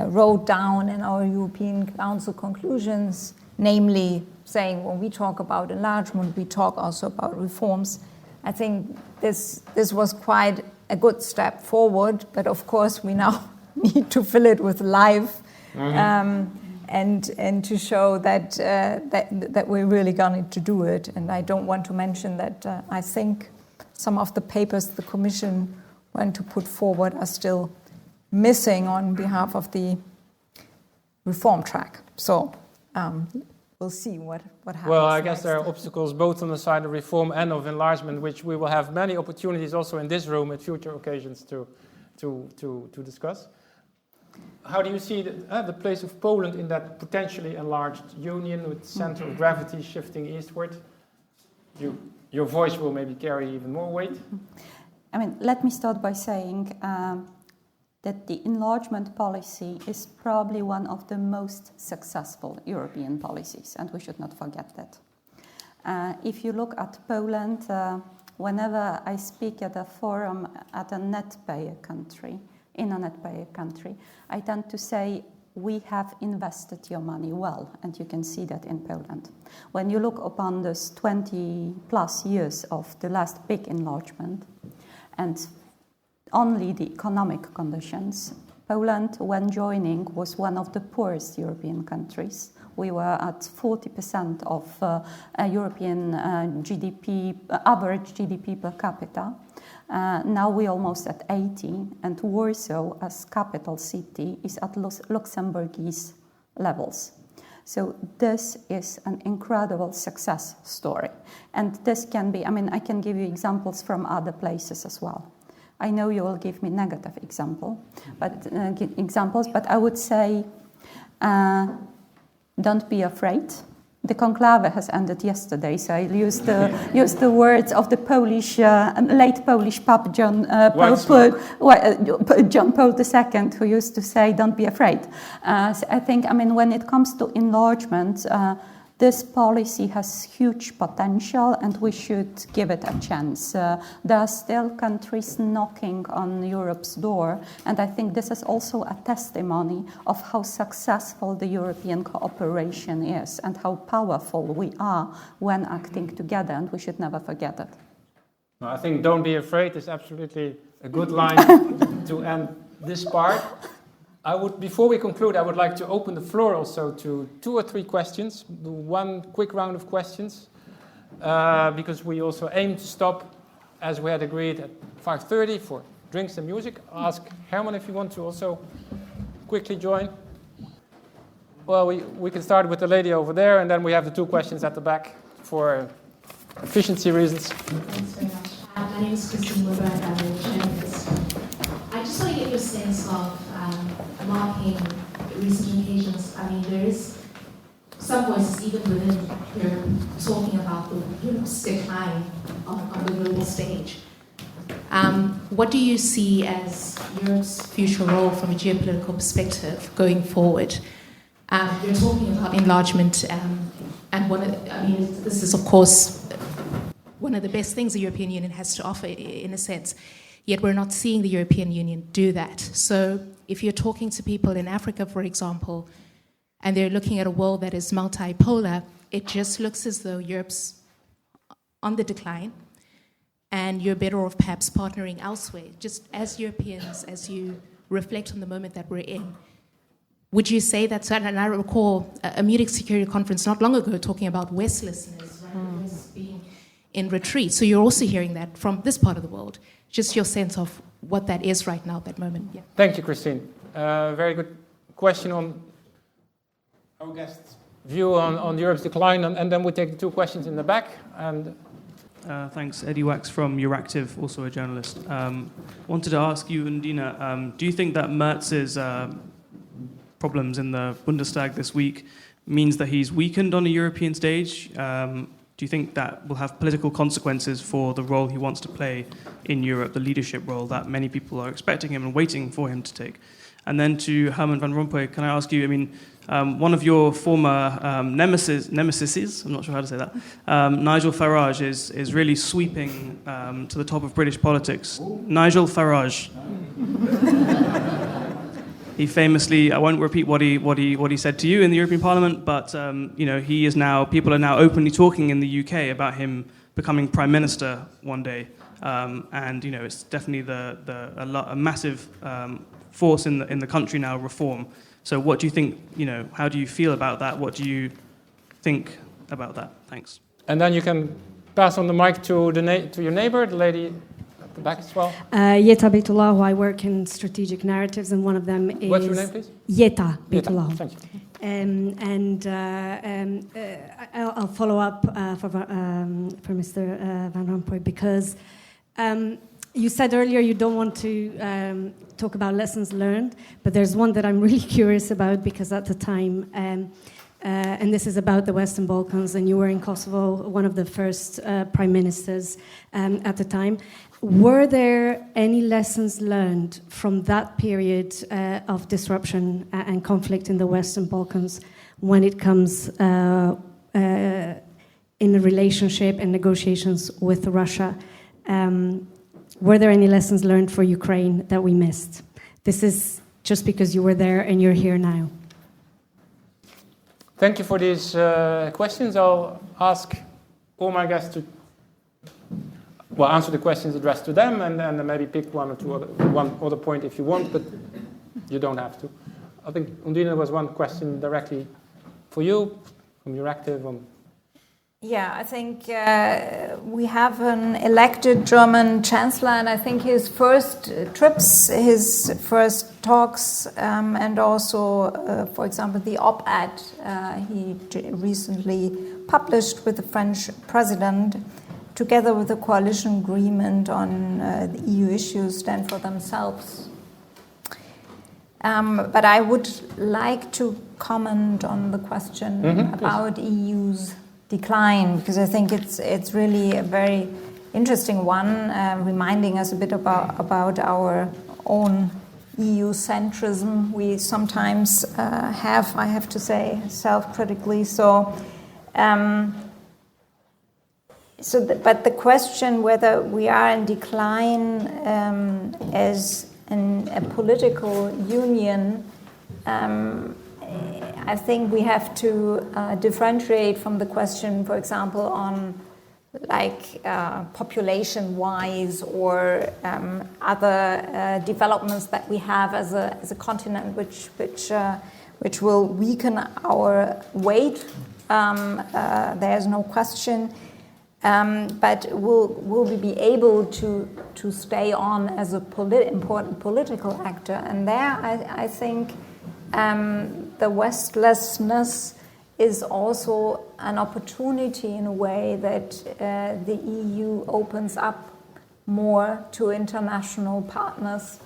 wrote down in our European Council conclusions, namely saying when we talk about enlargement, we talk also about reforms, I think this was quite a good step forward, but of course we now need to fill it with life, and to show that we're really going to do it. And I don't want to mention that I think some of the papers the Commission want to put forward are still missing on behalf of the reform track. So we'll see what happens. Well, I guess there are obstacles both on the side of reform and of enlargement, which we will have many opportunities also in this room at future occasions to discuss. How do you see the place of Poland in that potentially enlarged union with center of gravity shifting eastward? Your voice will maybe carry even more weight. I mean, let me start by saying that the enlargement policy is probably one of the most successful European policies, and we should not forget that. If you look at Poland, whenever I speak at a forum at a net payer country, in a net payer country, I tend to say, we have invested your money well, and you can see that in Poland. When you look upon this 20 plus years of the last big enlargement, and only the economic conditions, Poland, when joining, was one of the poorest European countries. We were at 40% of European GDP, average GDP per capita. Now we're almost at 80, and Warsaw, as capital city, is at Luxembourgese levels. So this is an incredible success story. And this can be, I can give you examples from other places as well. I know you will give me negative examples, but I would say, don't be afraid. The conclave has ended yesterday, so I used the words of the Polish, late Polish Pope John Paul II, who used to say, "Don't be afraid." So I think, when it comes to enlargement, this policy has huge potential, and we should give it a chance. There are still countries knocking on Europe's door, and I think this is also a testimony of how successful the European cooperation is and how powerful we are when acting together, and we should never forget it. I think "don't be afraid" is absolutely a good line to end this part. Before we conclude, I would like to open the floor also to 2 or 3 questions, one quick round of questions, because we also aim to stop, as we had agreed, at 5:30 for drinks and music. I'll ask Herman if you want to also quickly join. Well, we can start with the lady over there, and then we have the 2 questions at the back for efficiency reasons. Thanks very much. My name is Christine Weber, and I'm a journalist. I just want to get your sense of marking recent occasions. There is some voices, even within Europe, talking about Europe's decline on the global stage. What do you see as Europe's future role from a geopolitical perspective going forward? You're talking about enlargement, and this is, of course, one of the best things the European Union has to offer, in a sense. Yet we're not seeing the European Union do that. So if you're talking to people in Africa, for example, and they're looking at a world that is multipolar, it just looks as though Europe's on the decline, and you're better off perhaps partnering elsewhere. Just as Europeans, as you reflect on the moment that we're in, would you say that? And I recall a Munich Security Conference not long ago talking about Westlessness, right? West being in retreat. So you're also hearing that from this part of the world. Just your sense of what that is right now, that moment. Yeah. Thank you, Christine. Very good question on our guest's view on Europe's decline, and then we take the 2 questions in the back. And thanks, Eddie Wax from Euractiv, also a journalist. Wanted to ask you, Undine, do you think that Merz's problems in the Bundestag this week means that he's weakened on a European stage? Do you think that will have political consequences for the role he wants to play in Europe, the leadership role that many people are expecting him and waiting for him to take? And then to Herman Van Rompuy, can I ask you, one of your former nemesis, I'm not sure how to say that, Nigel Farage is really sweeping to the top of British politics. Nigel Farage. He famously, I won't repeat what he said to you in the European Parliament, but people are now openly talking in the UK about him becoming Prime Minister one day, and it's definitely a massive force in the country now, reform. So what do you think? How do you feel about that? What do you think about that? Thanks. And then you can pass on the mic to your neighbor, the lady at the back as well. Yeta Beytullahu, I work in strategic narratives, and one of them is... What's your name, please? Yeta Beytullahu. Thank you. I'll follow up for Mr. Van Rompuy, because you said earlier you don't want to talk about lessons learned, but there's one that I'm really curious about, because at the time, and this is about the Western Balkans, and you were in Kosovo, one of the first prime ministers at the time. Were there any lessons learned from that period of disruption and conflict in the Western Balkans when it comes in a relationship and negotiations with Russia? Were there any lessons learned for Ukraine that we missed? This is just because you were there and you're here now. Thank you for these questions. I'll ask all my guests to answer the questions addressed to them, and then maybe pick one other point if you want, but you don't have to. I think, Undine, there was one question directly for you from Euractiv on. Yeah, I think we have an elected German Chancellor, and I think his first trips, his first talks, and also, for example, the op-ed he recently published with the French president, together with the coalition agreement on the EU issues, stand for themselves. But I would like to comment on the question about EU's decline, because I think it's really a very interesting one, reminding us a bit about our own EU centrism. We sometimes have, I have to say, self-critically. But the question whether we are in decline as a political union, I think we have to differentiate from the question, for example, on population-wise or other developments that we have as a continent, which will weaken our weight. There's no question. But will we be able to stay on as a important political actor? And there, I think the Westlessness is also an opportunity in a way that the EU opens up more to international partners.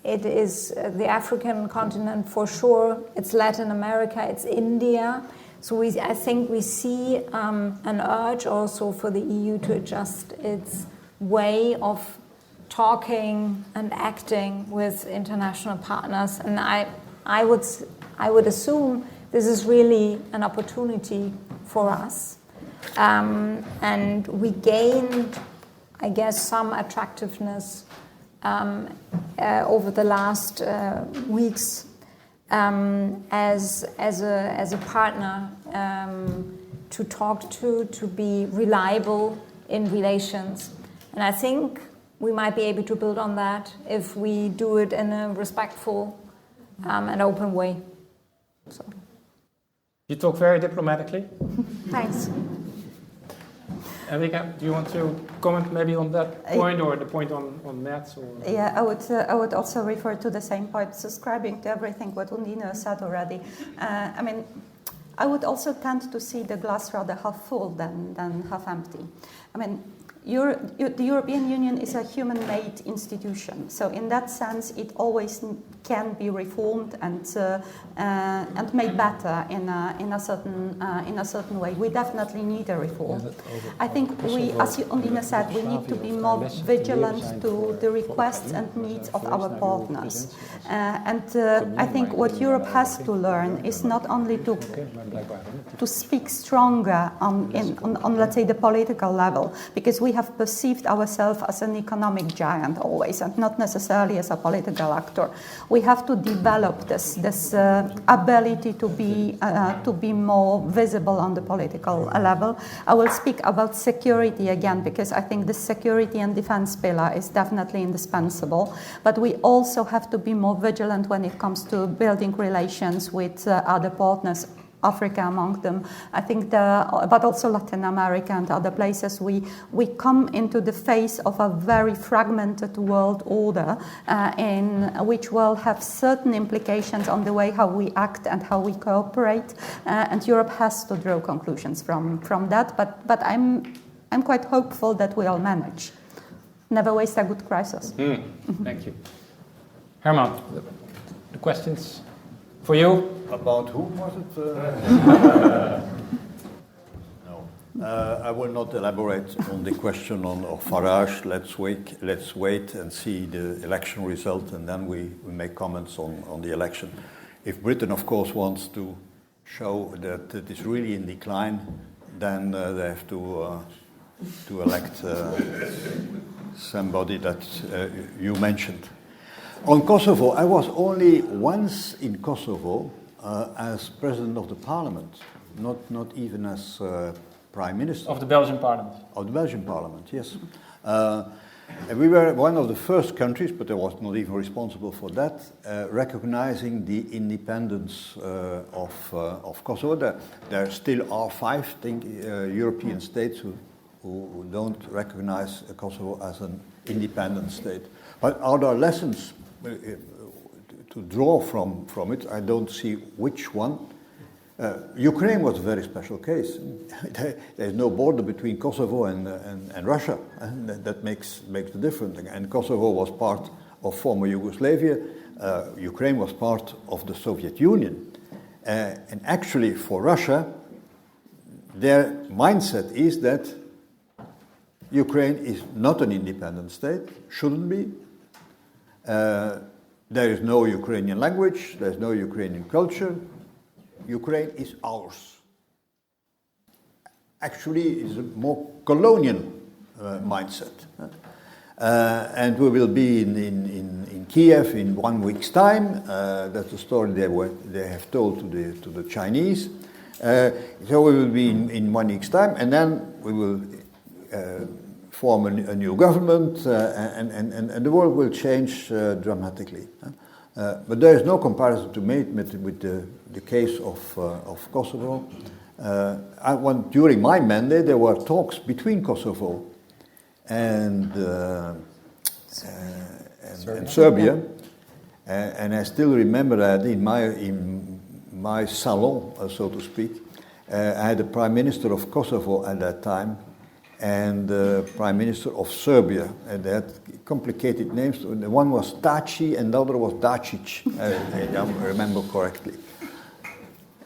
It is the African continent for sure. It's Latin America. It's India. So I think we see an urge also for the EU to adjust its way of talking and acting with international partners. And I would assume this is really an opportunity for us. And we gained, I guess, some attractiveness over the last weeks as a partner to talk to be reliable in relations. And I think we might be able to build on that if we do it in a respectful and open way. So. You talk very diplomatically. Thanks. Henryka, do you want to comment maybe on that point or the point on nets? Or? Yeah, I would also refer to the same point, subscribing to everything what Undine said already. I mean, I would also tend to see the glass rather half full than half empty. I mean, the European Union is a human-made institution, so in that sense, it always can be reformed and made better in a certain way. We definitely need a reform. I think we, as Undine said, we need to be more vigilant to the requests and needs of our partners. I think what Europe has to learn is not only to speak stronger on let's say the political level, because we have perceived ourselves as an economic giant always, and not necessarily as a political actor. We have to develop this ability to be more visible on the political level. I will speak about security again, because I think the security and defense pillar is definitely indispensable. But we also have to be more vigilant when it comes to building relations with other partners, Africa among them. I think but also Latin America and other places, we come into the face of a very fragmented world order, in which will have certain implications on the way how we act and how we cooperate. And Europe has to draw conclusions from that. But I'm quite hopeful that we'll manage. Never waste a good crisis. Thank you, Herman. The questions for you. About whom was it? No. I will not elaborate on the question of Farage. Let's wait and see the election result, and then we make comments on the election. If Britain, of course, wants to show that it is really in decline, then they have to to elect somebody that you mentioned. On Kosovo, I was only once in Kosovo as president of the parliament, not even as prime minister. Of the Belgian parliament. Of the Belgian parliament, yes. And we were one of the first countries, but I was not even responsible for that, recognizing the independence of Kosovo. There still are 5 European states who don't recognize Kosovo as an independent state. But are there lessons to draw from it? I don't see which one. Ukraine was a very special case. There's no border between Kosovo and Russia, and that makes the difference. And Kosovo was part of former Yugoslavia. Ukraine was part of the Soviet Union. And actually, for Russia, their mindset is that Ukraine is not an independent state, shouldn't be. There is no Ukrainian language, there's no Ukrainian culture. Ukraine is ours. Actually, it's a more colonial mindset. And we will be in Kiev in 1 week's time. That's the story they have told to the Chinese. So we will be in 1 week's time, and then we will form a new government, and the world will change dramatically. But there is no comparison to make with the case of Kosovo. During my mandate, there were talks between Kosovo and Serbia, and I still remember that in my salon, so to speak, I had the Prime Minister of Kosovo at that time, and the Prime Minister of Serbia, and they had complicated names. The one was Taci and the other was Dacic, I remember correctly.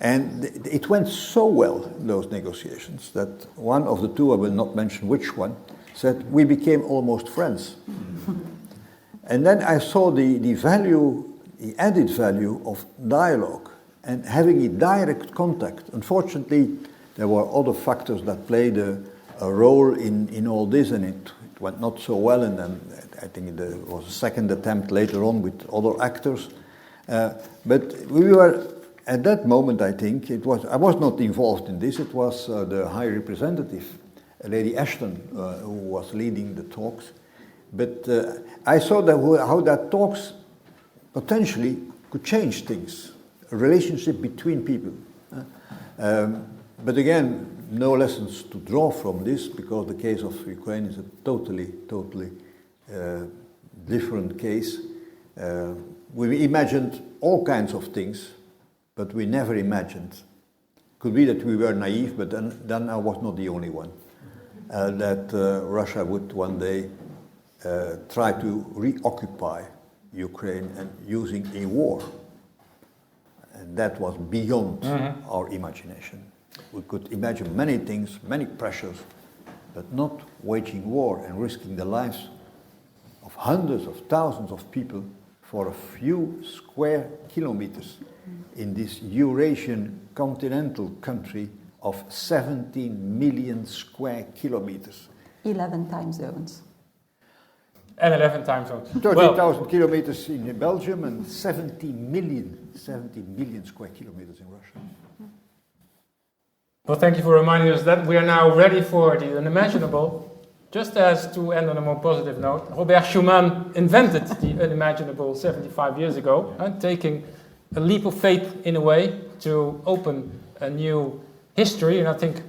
And it went so well, those negotiations, that one of the two, I will not mention which one, said we became almost friends. And then I saw the value, the added value of dialogue and having a direct contact. Unfortunately, there were other factors that played a role in all this, and it went not so well, and then I think there was a second attempt later on with other actors. But we were, at that moment, I think, I was not involved in this, it was the High Representative, Lady Ashton, who was leading the talks. But I saw how that talks potentially could change things, a relationship between people. But again, no lessons to draw from this, because the case of Ukraine is a totally different case. We imagined all kinds of things, but we never imagined. Could be that we were naive, but then I was not the only one. That Russia would one day try to reoccupy Ukraine and using a war. And that was beyond our imagination. We could imagine many things, many pressures, but not waging war and risking the lives of hundreds of thousands of people for a few square kilometers in this Eurasian continental country of 17 million square kilometers. 11 time zones. And 11 time zones. 30,000 kilometers in Belgium and 70 million square kilometers in Russia. Well, thank you for reminding us that we are now ready for the unimaginable. Just as to end on a more positive note, Robert Schuman invented the unimaginable 75 years ago, taking a leap of faith in a way to open a new history. And I think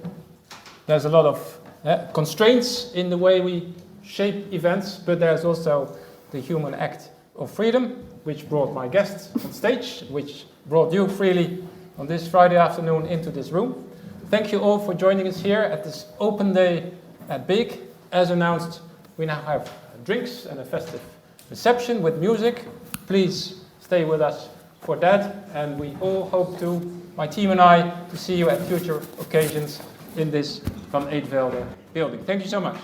there's a lot of constraints in the way we shape events, but there's also the human act of freedom, which brought my guests on stage, which brought you freely on this Friday afternoon into this room. Thank you all for joining us here at this open day at BIG. As announced, we now have drinks and a festive reception with music. Please stay with us for that, and we all hope to, my team and I, to see you at future occasions in this Van Eetvelde building. Thank you so much.